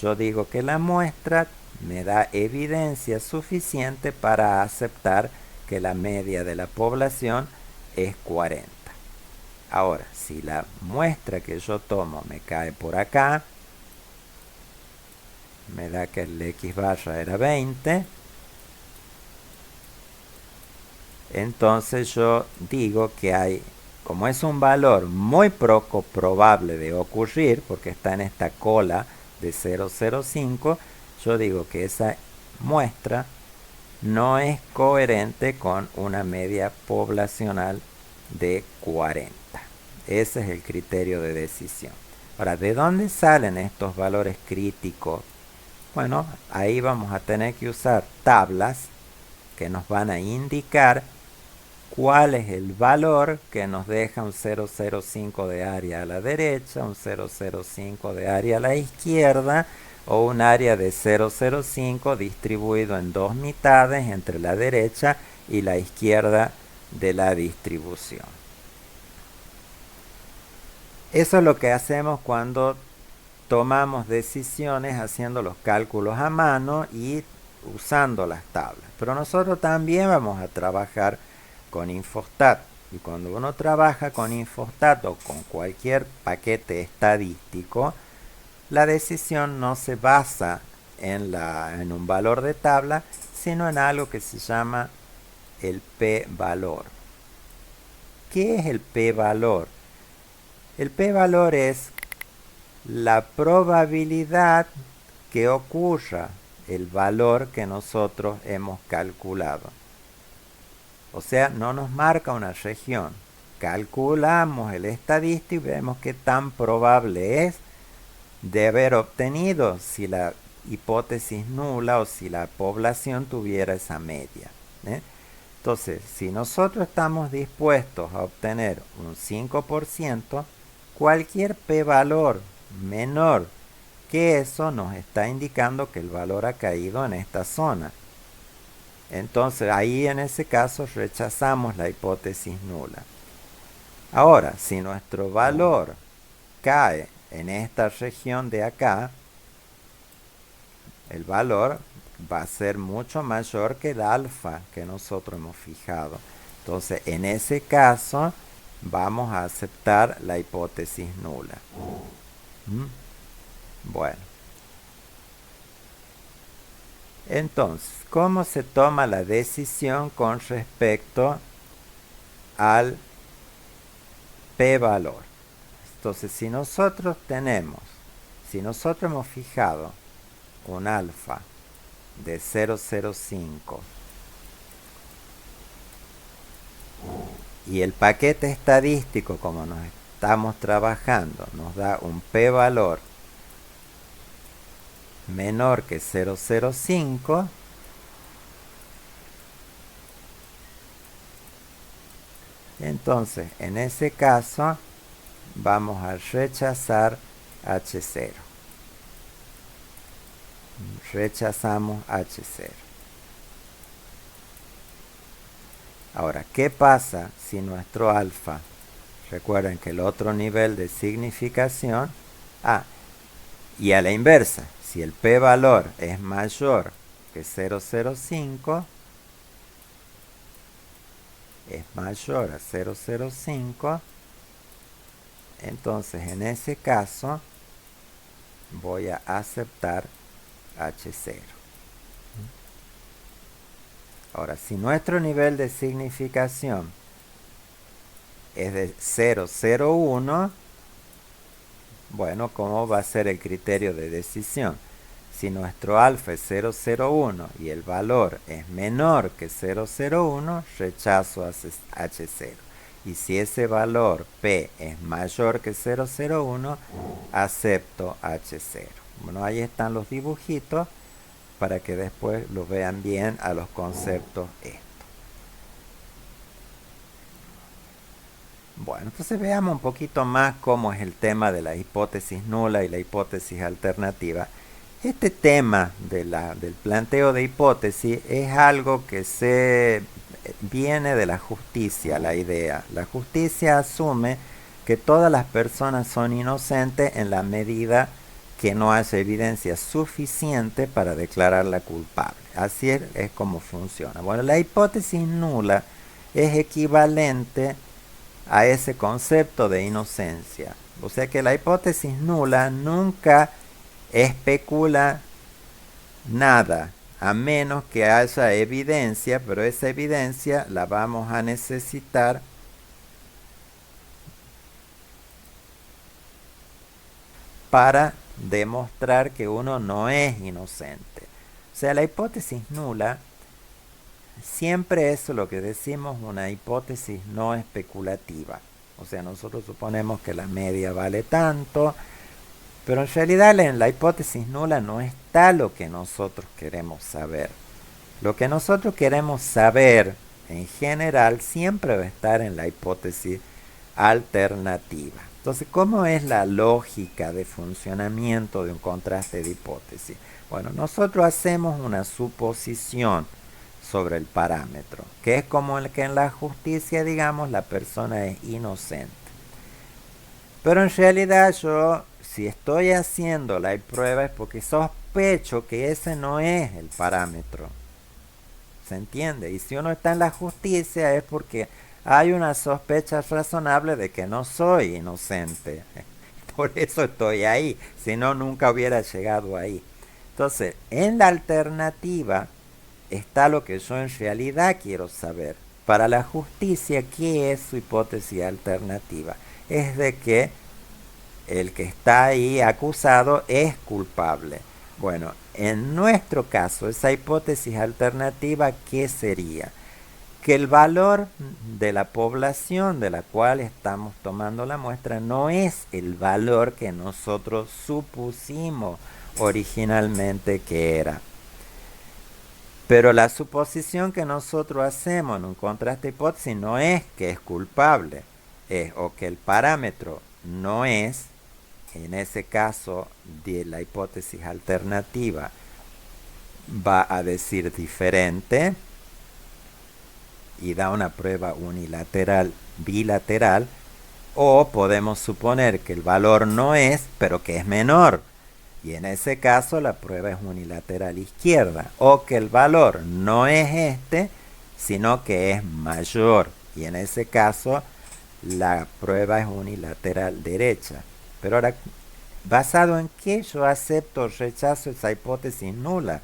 yo digo que la muestra me da evidencia suficiente para aceptar que la media de la población es 40. Ahora, si la muestra que yo tomo me cae por acá, me da que el X barra era 20, entonces yo digo que hay, como es un valor muy poco probable de ocurrir, porque está en esta cola de 0,05, yo digo que esa muestra no es coherente con una media poblacional de 40. Ese es el criterio de decisión. Ahora, ¿de dónde salen estos valores críticos? Bueno, ahí vamos a tener que usar tablas que nos van a indicar cuál es el valor que nos deja un 0,05 de área a la derecha, un 0,05 de área a la izquierda, o un área de 0,05 distribuido en dos mitades entre la derecha y la izquierda de la distribución. Eso es lo que hacemos cuando tomamos decisiones haciendo los cálculos a mano y usando las tablas. Pero nosotros también vamos a trabajar con Infostat. Y cuando uno trabaja con Infostat o con cualquier paquete estadístico, la decisión no se basa en un valor de tabla, sino en algo que se llama el p-valor. ¿Qué es el p-valor? El p-valor es la probabilidad que ocurra el valor que nosotros hemos calculado. O sea, no nos marca una región. Calculamos el estadístico y vemos qué tan probable es de haber obtenido si la hipótesis nula o si la población tuviera esa media. Entonces, si nosotros estamos dispuestos a obtener un 5%, cualquier p-valor menor que eso nos está indicando que el valor ha caído en esta zona. Entonces ahí en ese caso rechazamos la hipótesis nula. Ahora, si nuestro valor cae en esta región de acá, el valor va a ser mucho mayor que el alfa que nosotros hemos fijado. Entonces, en ese caso, vamos a aceptar la hipótesis nula. ¿Mm? Bueno. Entonces, ¿cómo se toma la decisión con respecto al p-valor? Entonces, si nosotros hemos fijado un alfa de 0,05 y el paquete estadístico, como nos estamos trabajando, nos da un p-valor menor que 0,05, entonces en ese caso vamos a rechazar H0. Rechazamos H0. Ahora, ¿qué pasa si nuestro alfa? Recuerden que el otro nivel de significación, y a la inversa, si el p-valor es mayor que 0,05, es mayor a 0,05, entonces en ese caso voy a aceptar H0. Ahora, si nuestro nivel de significación es de 0,01, bueno, ¿cómo va a ser el criterio de decisión? Si nuestro alfa es 0,01 y el valor es menor que 0,01, rechazo H0. Y si ese valor P es mayor que 0,01, acepto H0. Bueno, ahí están los dibujitos para que después lo vean bien a los conceptos estos. Bueno, entonces veamos un poquito más cómo es el tema de la hipótesis nula y la hipótesis alternativa. Este tema del planteo de hipótesis es algo que viene de la justicia, la idea. La justicia asume que todas las personas son inocentes en la medida que no haya evidencia suficiente para declararla culpable. Así es como funciona. Bueno, la hipótesis nula es equivalente a ese concepto de inocencia. O sea que la hipótesis nula nunca especula nada, a menos que haya evidencia, pero esa evidencia la vamos a necesitar para demostrar que uno no es inocente. O sea, la hipótesis nula siempre es lo que decimos una hipótesis no especulativa. O sea, nosotros suponemos que la media vale tanto, pero en realidad en la hipótesis nula no está lo que nosotros queremos saber. Lo que nosotros queremos saber en general siempre va a estar en la hipótesis alternativa. Entonces, ¿cómo es la lógica de funcionamiento de un contraste de hipótesis? Bueno, nosotros hacemos una suposición sobre el parámetro, que es como el que en la justicia, digamos, la persona es inocente. Pero en realidad yo, si estoy haciendo la prueba, es porque sospecho que ese no es el parámetro. ¿Se entiende? Y si uno está en la justicia es porque hay una sospecha razonable de que no soy inocente. Por eso estoy ahí, si no nunca hubiera llegado ahí. Entonces, en la alternativa está lo que yo en realidad quiero saber. Para la justicia, ¿qué es su hipótesis alternativa? Es de que el que está ahí acusado es culpable. Bueno, en nuestro caso, esa hipótesis alternativa, ¿qué sería? Que el valor de la población de la cual estamos tomando la muestra no es el valor que nosotros supusimos originalmente que era. Pero la suposición que nosotros hacemos en un contraste de hipótesis no es que es culpable, o que el parámetro no es, en ese caso de la hipótesis alternativa, va a decir diferente y da una prueba unilateral, bilateral, o podemos suponer que el valor no es, pero que es menor. Y en ese caso la prueba es unilateral izquierda. O que el valor no es este, sino que es mayor. Y en ese caso, la prueba es unilateral derecha. Pero ahora, ¿basado en qué yo acepto o rechazo esa hipótesis nula?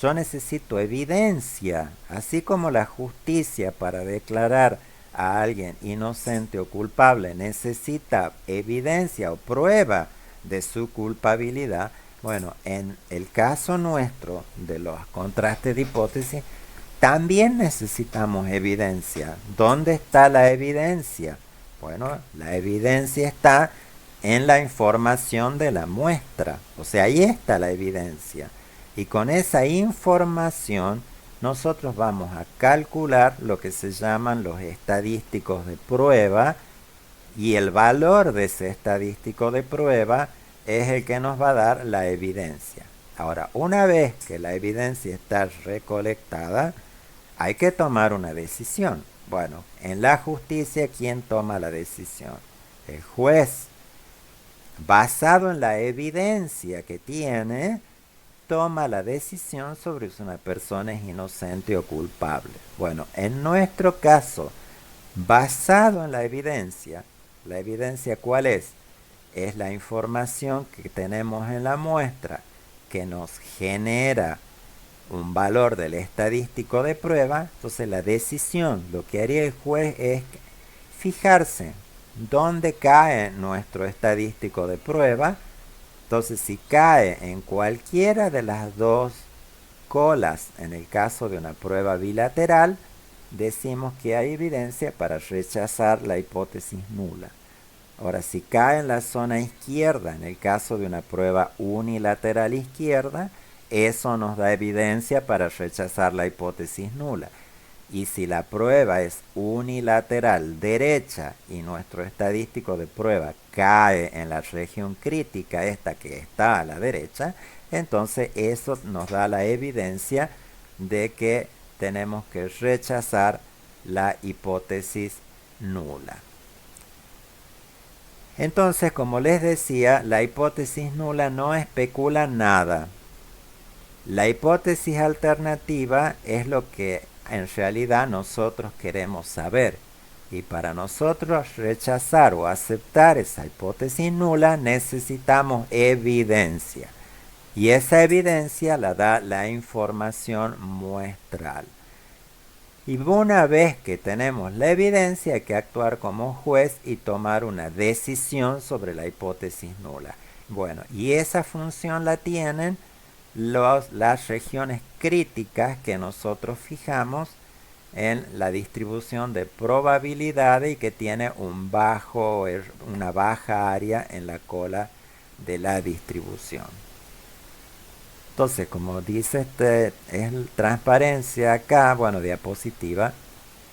Yo necesito evidencia, así como la justicia para declarar a alguien inocente o culpable necesita evidencia o prueba de su culpabilidad. Bueno, en el caso nuestro de los contrastes de hipótesis, también necesitamos evidencia. ¿Dónde está la evidencia? Bueno, la evidencia está en la información de la muestra. O sea, ahí está la evidencia. Y con esa información nosotros vamos a calcular lo que se llaman los estadísticos de prueba, y el valor de ese estadístico de prueba es el que nos va a dar la evidencia. Ahora, una vez que la evidencia está recolectada, hay que tomar una decisión. Bueno, en la justicia, ¿quién toma la decisión? El juez. Basado en la evidencia que tiene, toma la decisión sobre si una persona es inocente o culpable. Bueno, en nuestro caso, basado en ¿la evidencia cuál es? Es la información que tenemos en la muestra que nos genera un valor del estadístico de prueba. Entonces la decisión, lo que haría el juez es fijarse dónde cae nuestro estadístico de prueba. Entonces si cae en cualquiera de las dos colas, en el caso de una prueba bilateral, decimos que hay evidencia para rechazar la hipótesis nula. Ahora, si cae en la zona izquierda, en el caso de una prueba unilateral izquierda, eso nos da evidencia para rechazar la hipótesis nula. Y si la prueba es unilateral derecha y nuestro estadístico de prueba cae en la región crítica, esta que está a la derecha, entonces eso nos da la evidencia de que tenemos que rechazar la hipótesis nula. Entonces, como les decía, la hipótesis nula no especula nada. La hipótesis alternativa es lo que en realidad nosotros queremos saber. Y para nosotros rechazar o aceptar esa hipótesis nula necesitamos evidencia. Y esa evidencia la da la información muestral. Y una vez que tenemos la evidencia, hay que actuar como juez y tomar una decisión sobre la hipótesis nula. Bueno, y esa función la tienen las regiones críticas que nosotros fijamos en la distribución de probabilidades y que tiene una baja área en la cola de la distribución. Entonces, como dice es transparencia acá, bueno, diapositiva,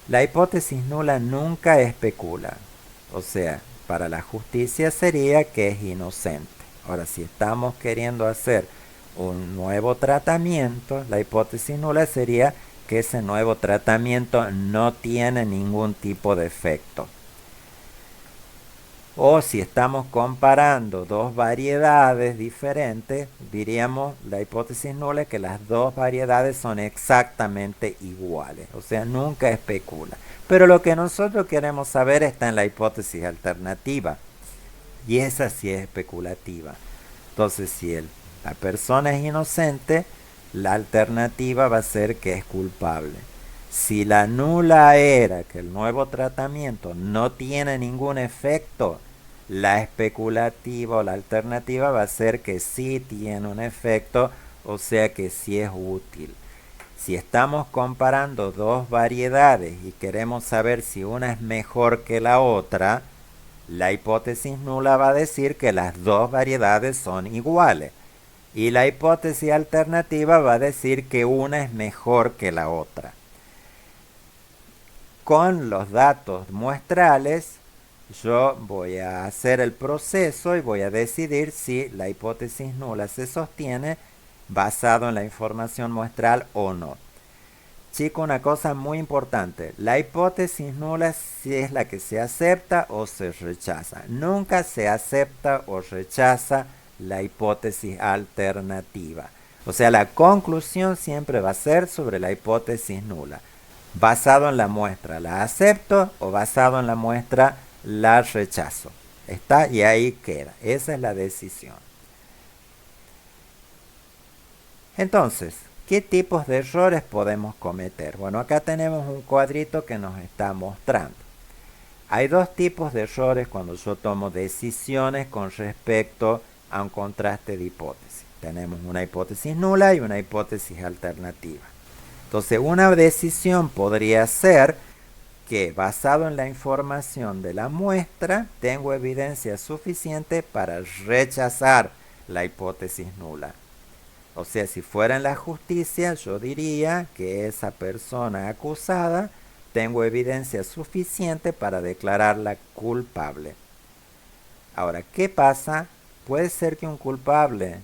la hipótesis nula nunca especula. O sea, para la justicia sería que es inocente. Ahora, si estamos queriendo hacer un nuevo tratamiento, la hipótesis nula sería que ese nuevo tratamiento no tiene ningún tipo de efecto. O si estamos comparando dos variedades diferentes, diríamos la hipótesis nula es que las dos variedades son exactamente iguales. O sea, nunca especula. Pero lo que nosotros queremos saber está en la hipótesis alternativa. Y esa sí es especulativa. Entonces, si la persona es inocente, la alternativa va a ser que es culpable. Si la nula era que el nuevo tratamiento no tiene ningún efecto, la especulativa o la alternativa va a ser que sí tiene un efecto, o sea que sí es útil. Si estamos comparando dos variedades y queremos saber si una es mejor que la otra, la hipótesis nula va a decir que las dos variedades son iguales. Y la hipótesis alternativa va a decir que una es mejor que la otra. Con los datos muestrales, yo voy a hacer el proceso y voy a decidir si la hipótesis nula se sostiene basado en la información muestral o no. Chicos, una cosa muy importante, la hipótesis nula sí es la que se acepta o se rechaza. Nunca se acepta o rechaza la hipótesis alternativa. O sea, la conclusión siempre va a ser sobre la hipótesis nula. Basado en la muestra, ¿la acepto o basado en la muestra, la rechazo? Está y ahí queda. Esa es la decisión. Entonces, ¿qué tipos de errores podemos cometer? Bueno, acá tenemos un cuadrito que nos está mostrando. Hay dos tipos de errores cuando yo tomo decisiones con respecto a un contraste de hipótesis. Tenemos una hipótesis nula y una hipótesis alternativa. Entonces, una decisión podría ser que, basado en la información de la muestra, tengo evidencia suficiente para rechazar la hipótesis nula. O sea, si fuera en la justicia, yo diría que esa persona acusada tengo evidencia suficiente para declararla culpable. Ahora, ¿qué pasa? Puede ser que un culpable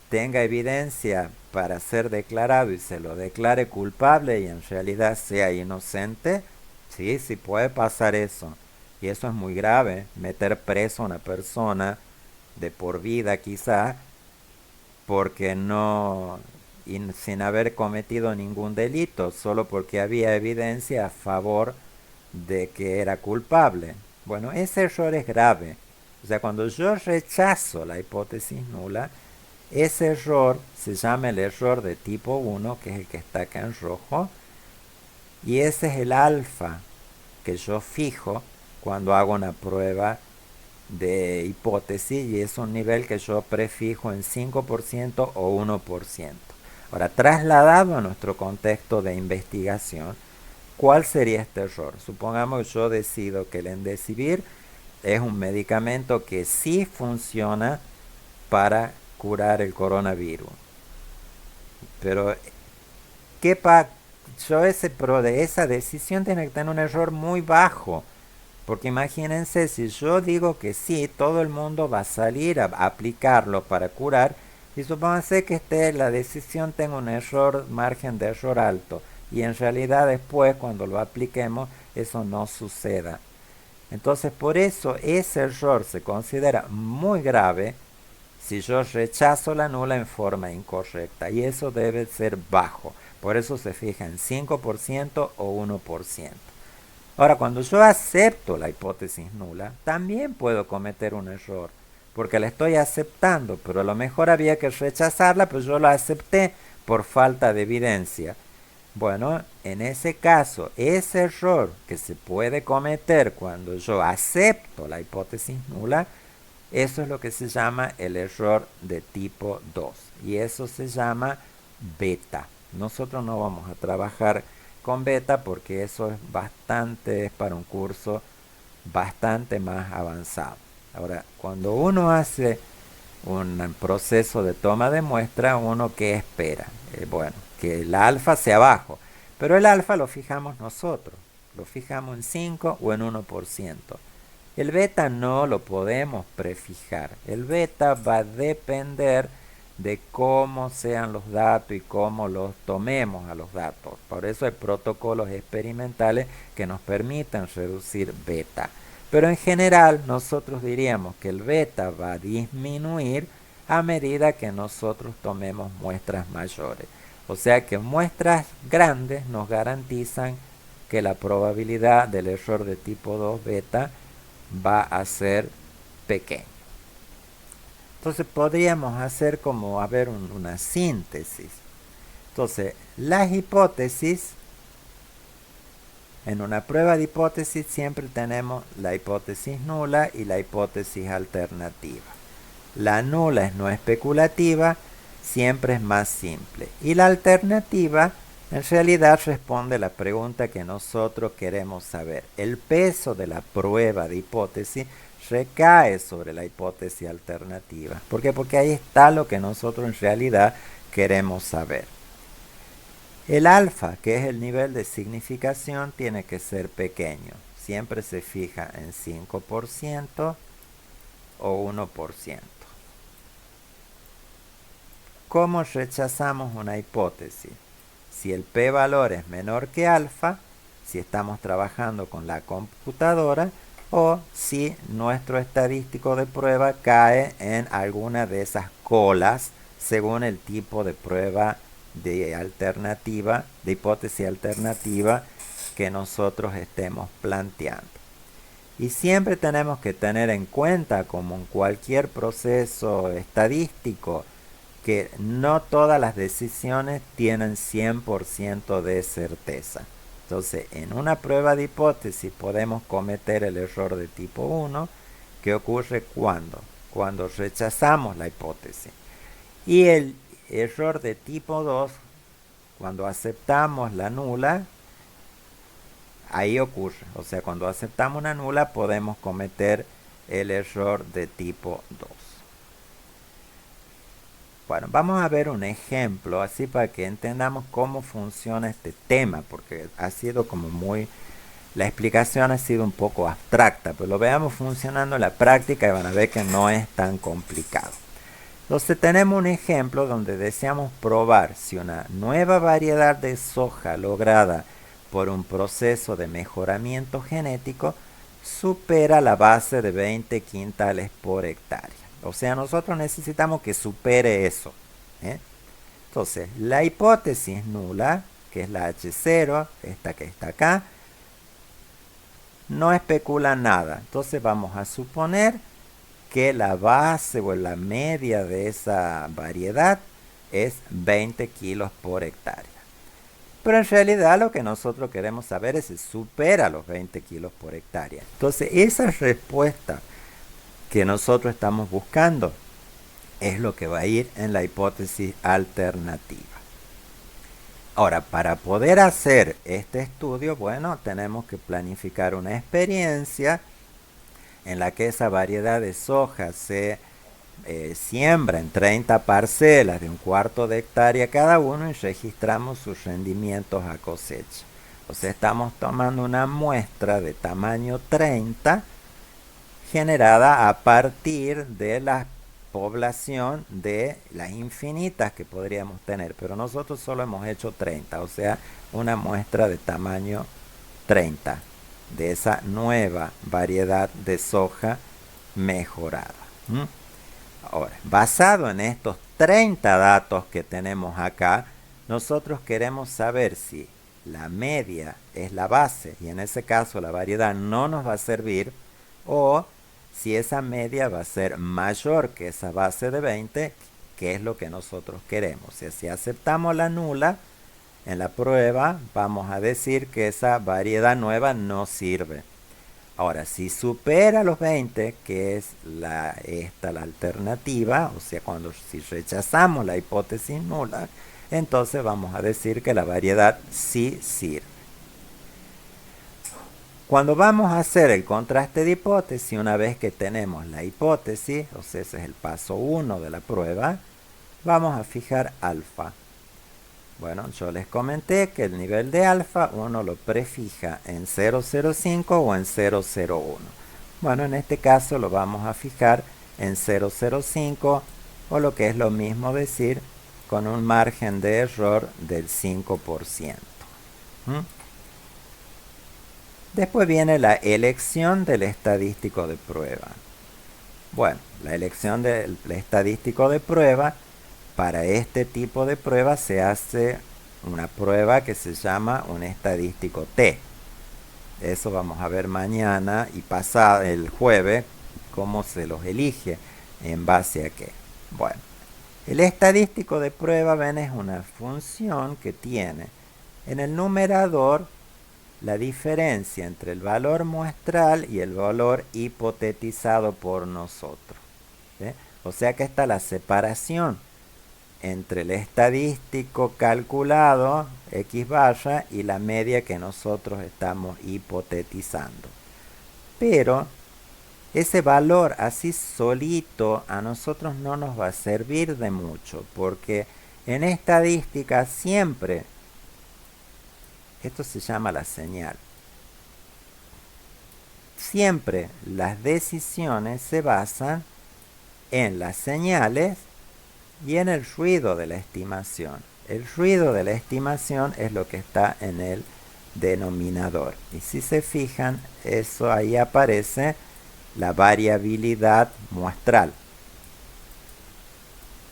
tenga evidencia para ser declarado y se lo declare culpable y en realidad sea inocente. Sí, sí puede pasar eso. Y eso es muy grave, meter preso a una persona de por vida quizá, porque no, sin haber cometido ningún delito, solo porque había evidencia a favor de que era culpable. Bueno, ese error es grave. O sea, cuando yo rechazo la hipótesis nula, ese error se llama el error de tipo 1, que es el que está acá en rojo, y ese es el alfa que yo fijo cuando hago una prueba de hipótesis, y es un nivel que yo prefijo en 5% o 1%. Ahora, trasladado a nuestro contexto de investigación, ¿cuál sería este error? Supongamos que yo decido que el Endecivir es un medicamento que sí funciona para curar el coronavirus. Pero, ¿qué pasa? Pero de esa decisión tiene que tener un error muy bajo. Porque imagínense, si yo digo que sí, todo el mundo va a salir a aplicarlo para curar, y supónganse que la decisión tenga un error, margen de error alto, y en realidad después cuando lo apliquemos eso no suceda. Entonces por eso ese error se considera muy grave si yo rechazo la nula en forma incorrecta, y eso debe ser bajo. Por eso se fija en 5% o 1%. Ahora, cuando yo acepto la hipótesis nula, también puedo cometer un error, porque la estoy aceptando, pero a lo mejor había que rechazarla, pero yo la acepté por falta de evidencia. Bueno, en ese caso, ese error que se puede cometer cuando yo acepto la hipótesis nula, eso es lo que se llama el error de tipo 2, y eso se llama beta. Nosotros no vamos a trabajar con beta porque eso es para un curso bastante más avanzado. Ahora, cuando uno hace un proceso de toma de muestra, uno ¿qué espera? Bueno, que el alfa sea bajo, pero el alfa lo fijamos nosotros, lo fijamos en 5 o en 1%. El beta no lo podemos prefijar. El beta va a depender de cómo sean los datos y cómo los tomemos a los datos. Por eso hay protocolos experimentales que nos permiten reducir beta. Pero en general nosotros diríamos que el beta va a disminuir a medida que nosotros tomemos muestras mayores. O sea que muestras grandes nos garantizan que la probabilidad del error de tipo 2 beta va a ser pequeño. Entonces podríamos hacer como una síntesis. Entonces, las hipótesis, en una prueba de hipótesis siempre tenemos la hipótesis nula y la hipótesis alternativa. La nula es no especulativa, siempre es más simple. Y la alternativa en realidad responde a la pregunta que nosotros queremos saber. El peso de la prueba de hipótesis recae sobre la hipótesis alternativa. ¿Por qué? Porque ahí está lo que nosotros en realidad queremos saber. El alfa, que es el nivel de significación, tiene que ser pequeño. Siempre se fija en 5% o 1%. ¿Cómo rechazamos una hipótesis? Si el p-valor es menor que alfa, si estamos trabajando con la computadora, o si nuestro estadístico de prueba cae en alguna de esas colas según el tipo de prueba de alternativa, de hipótesis alternativa que nosotros estemos planteando. Y siempre tenemos que tener en cuenta, como en cualquier proceso estadístico, que no todas las decisiones tienen 100% de certeza. Entonces, en una prueba de hipótesis podemos cometer el error de tipo 1, que ocurre cuando rechazamos la hipótesis. Y el error de tipo 2, cuando aceptamos la nula, ahí ocurre. O sea, cuando aceptamos una nula podemos cometer el error de tipo 2. Bueno, vamos a ver un ejemplo así para que entendamos cómo funciona este tema, porque ha sido como la explicación ha sido un poco abstracta, pero lo veamos funcionando en la práctica y van a ver que no es tan complicado. Entonces tenemos un ejemplo donde deseamos probar si una nueva variedad de soja lograda por un proceso de mejoramiento genético supera la base de 20 quintales por hectárea. O sea, nosotros necesitamos que supere eso. Entonces, la hipótesis nula, que es la H0, esta que está acá, no especula nada. Entonces vamos a suponer que la base o la media de esa variedad es 20 kilos por hectárea. Pero en realidad lo que nosotros queremos saber es si supera los 20 kilos por hectárea. Entonces esa respuesta que nosotros estamos buscando es lo que va a ir en la hipótesis alternativa. Ahora, para poder hacer este estudio, bueno, tenemos que planificar una experiencia en la que esa variedad de soja se siembra en 30 parcelas de 1/4 de hectárea cada uno y registramos sus rendimientos a cosecha. O sea, estamos tomando una muestra de tamaño 30 generada a partir de la población de las infinitas que podríamos tener, pero nosotros solo hemos hecho 30, o sea, una muestra de tamaño 30 de esa nueva variedad de soja mejorada. Ahora, basado en estos 30 datos que tenemos acá, nosotros queremos saber si la media es la base y en ese caso la variedad no nos va a servir, o si esa media va a ser mayor que esa base de 20, que es lo que nosotros queremos. O sea, si aceptamos la nula en la prueba, vamos a decir que esa variedad nueva no sirve. Ahora, si supera los 20, que es la alternativa, o sea, si rechazamos la hipótesis nula, entonces vamos a decir que la variedad sí sirve. Cuando vamos a hacer el contraste de hipótesis, una vez que tenemos la hipótesis, o sea, ese es el paso 1 de la prueba, vamos a fijar alfa. Bueno, yo les comenté que el nivel de alfa uno lo prefija en 0,05 o en 0,01. Bueno, en este caso lo vamos a fijar en 0,05 o lo que es lo mismo decir con un margen de error del 5%. Después viene la elección del estadístico de prueba. Bueno, la elección del estadístico de prueba, para este tipo de prueba se hace una prueba que se llama un estadístico T. Eso vamos a ver mañana y pasado el jueves, cómo se los elige, en base a qué. Bueno, el estadístico de prueba, ven, es una función que tiene en el numerador la diferencia entre el valor muestral y el valor hipotetizado por nosotros. ¿Sí? O sea que está la separación entre el estadístico calculado, X barra, y la media que nosotros estamos hipotetizando. Pero ese valor así solito a nosotros no nos va a servir de mucho, porque en estadística siempre, esto se llama la señal, siempre las decisiones se basan en las señales y en el ruido de la estimación. El ruido de la estimación es lo que está en el denominador. Y si se fijan, eso ahí aparece la variabilidad muestral.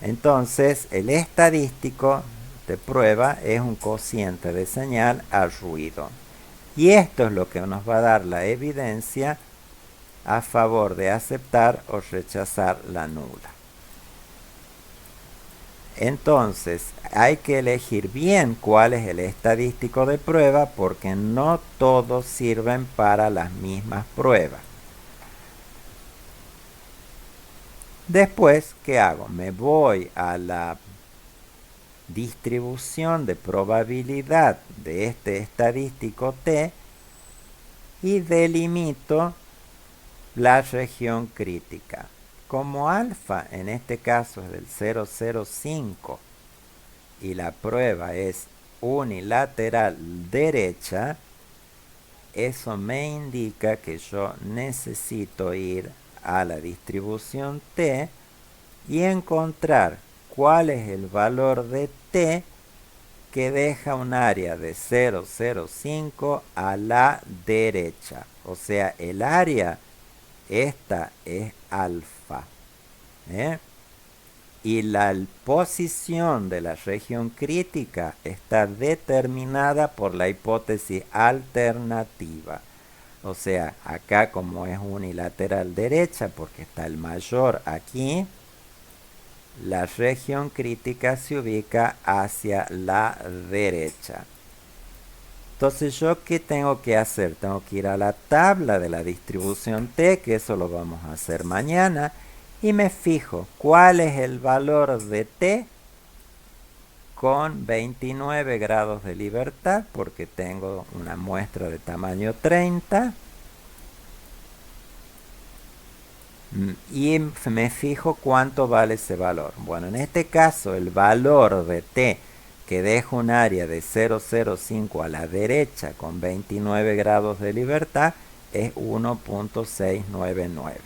Entonces, el estadístico de prueba es un cociente de señal a ruido. Y esto es lo que nos va a dar la evidencia a favor de aceptar o rechazar la nula. Entonces, hay que elegir bien cuál es el estadístico de prueba porque no todos sirven para las mismas pruebas. Después, ¿qué hago? Me voy a la distribución de probabilidad de este estadístico T y delimito la región crítica. Como alfa en este caso es del 0,05 y la prueba es unilateral derecha, eso me indica que yo necesito ir a la distribución T y encontrar cuál es el valor de T que deja un área de 0,05 a la derecha. O sea, el área esta es alfa. Y la posición de la región crítica está determinada por la hipótesis alternativa. O sea, acá como es unilateral derecha, porque está el mayor aquí, la región crítica se ubica hacia la derecha. Entonces, ¿yo qué tengo que hacer? Tengo que ir a la tabla de la distribución T, que eso lo vamos a hacer mañana, y me fijo cuál es el valor de T con 29 grados de libertad, porque tengo una muestra de tamaño 30. Y me fijo cuánto vale ese valor. Bueno, en este caso el valor de T que deja un área de 0,05 a la derecha con 29 grados de libertad es 1,699.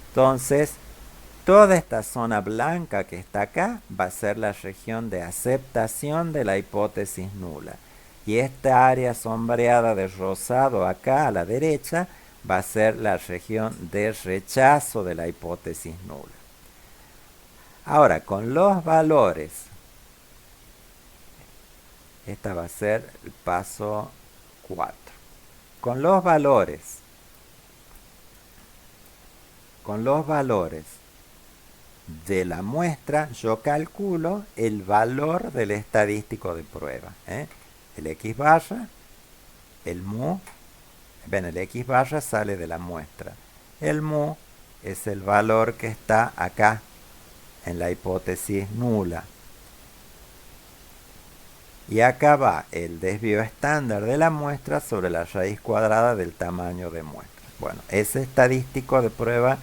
Entonces, toda esta zona blanca que está acá va a ser la región de aceptación de la hipótesis nula. Y esta área sombreada de rosado acá a la derecha va a ser la región de rechazo de la hipótesis nula. Ahora, con los valores, esta va a ser el paso 4. Con los valores de la muestra, yo calculo el valor del estadístico de prueba. El X barra, el mu. El X barra sale de la muestra. El mu es el valor que está acá en la hipótesis nula. Y acá va el desvío estándar de la muestra sobre la raíz cuadrada del tamaño de muestra. Bueno, ese estadístico de prueba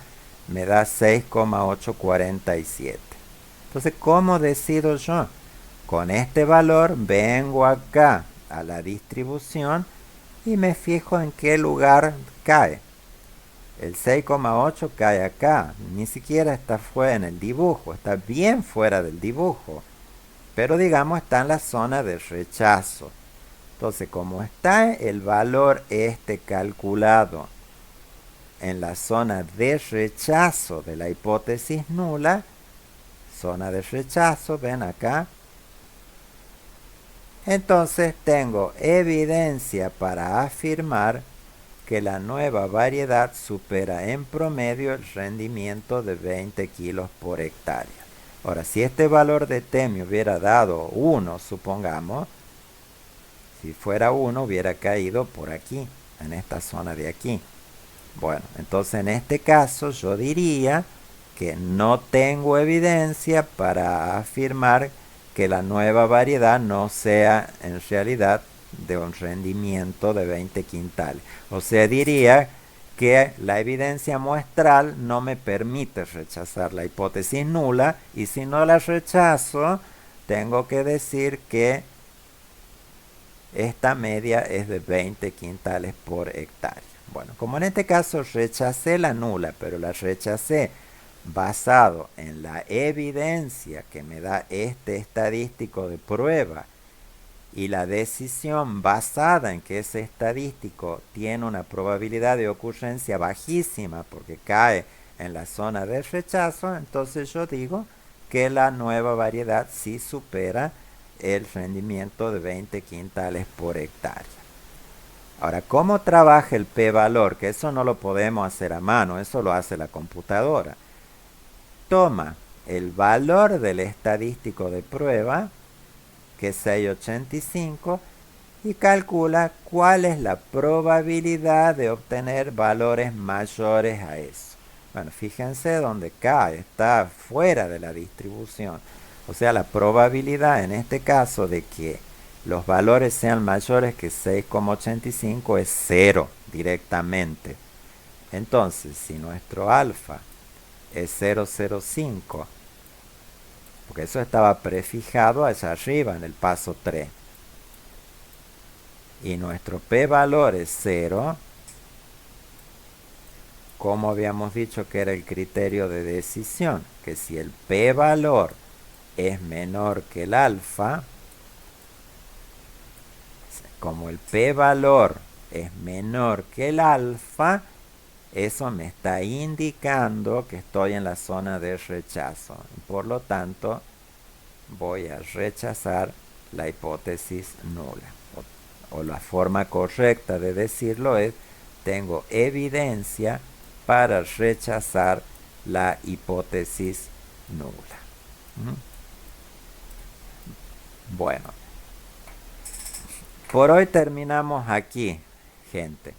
me da 6,847. Entonces, ¿cómo decido yo? Con este valor vengo acá a la distribución y me fijo en qué lugar cae. El 6,8 cae acá, ni siquiera está fuera en el dibujo, está bien fuera del dibujo, pero digamos está en la zona de rechazo. Entonces, como está el valor este calculado en la zona de rechazo de la hipótesis nula, zona de rechazo, ven acá, entonces tengo evidencia para afirmar que la nueva variedad supera en promedio el rendimiento de 20 kilos por hectárea. Ahora, si este valor de T me hubiera dado 1, supongamos, si fuera 1 hubiera caído por aquí, en esta zona de aquí. Bueno, entonces en este caso yo diría que no tengo evidencia para afirmar que la nueva variedad no sea en realidad de un rendimiento de 20 quintales. O sea, diría que la evidencia muestral no me permite rechazar la hipótesis nula, y si no la rechazo, tengo que decir que esta media es de 20 quintales por hectárea. Bueno, como en este caso rechacé la nula, pero la rechacé basado en la evidencia que me da este estadístico de prueba y la decisión basada en que ese estadístico tiene una probabilidad de ocurrencia bajísima porque cae en la zona de rechazo, entonces yo digo que la nueva variedad sí supera el rendimiento de 20 quintales por hectárea. Ahora, ¿cómo trabaja el p-valor? Que eso no lo podemos hacer a mano, eso lo hace la computadora. Toma el valor del estadístico de prueba, que es 685, y calcula cuál es la probabilidad de obtener valores mayores a eso. Bueno, fíjense donde cae, está fuera de la distribución. O sea, la probabilidad en este caso de que los valores sean mayores que 6,85 es 0 directamente. Entonces, si nuestro alfa es 0,05, porque eso estaba prefijado allá arriba en el paso 3, y nuestro p-valor es 0, como habíamos dicho que era el criterio de decisión, que si el p-valor es menor que el alfa, como el p-valor es menor que el alfa, eso me está indicando que estoy en la zona de rechazo. Por lo tanto, voy a rechazar la hipótesis nula. O la forma correcta de decirlo es, tengo evidencia para rechazar la hipótesis nula. Bueno, por hoy terminamos aquí, gente.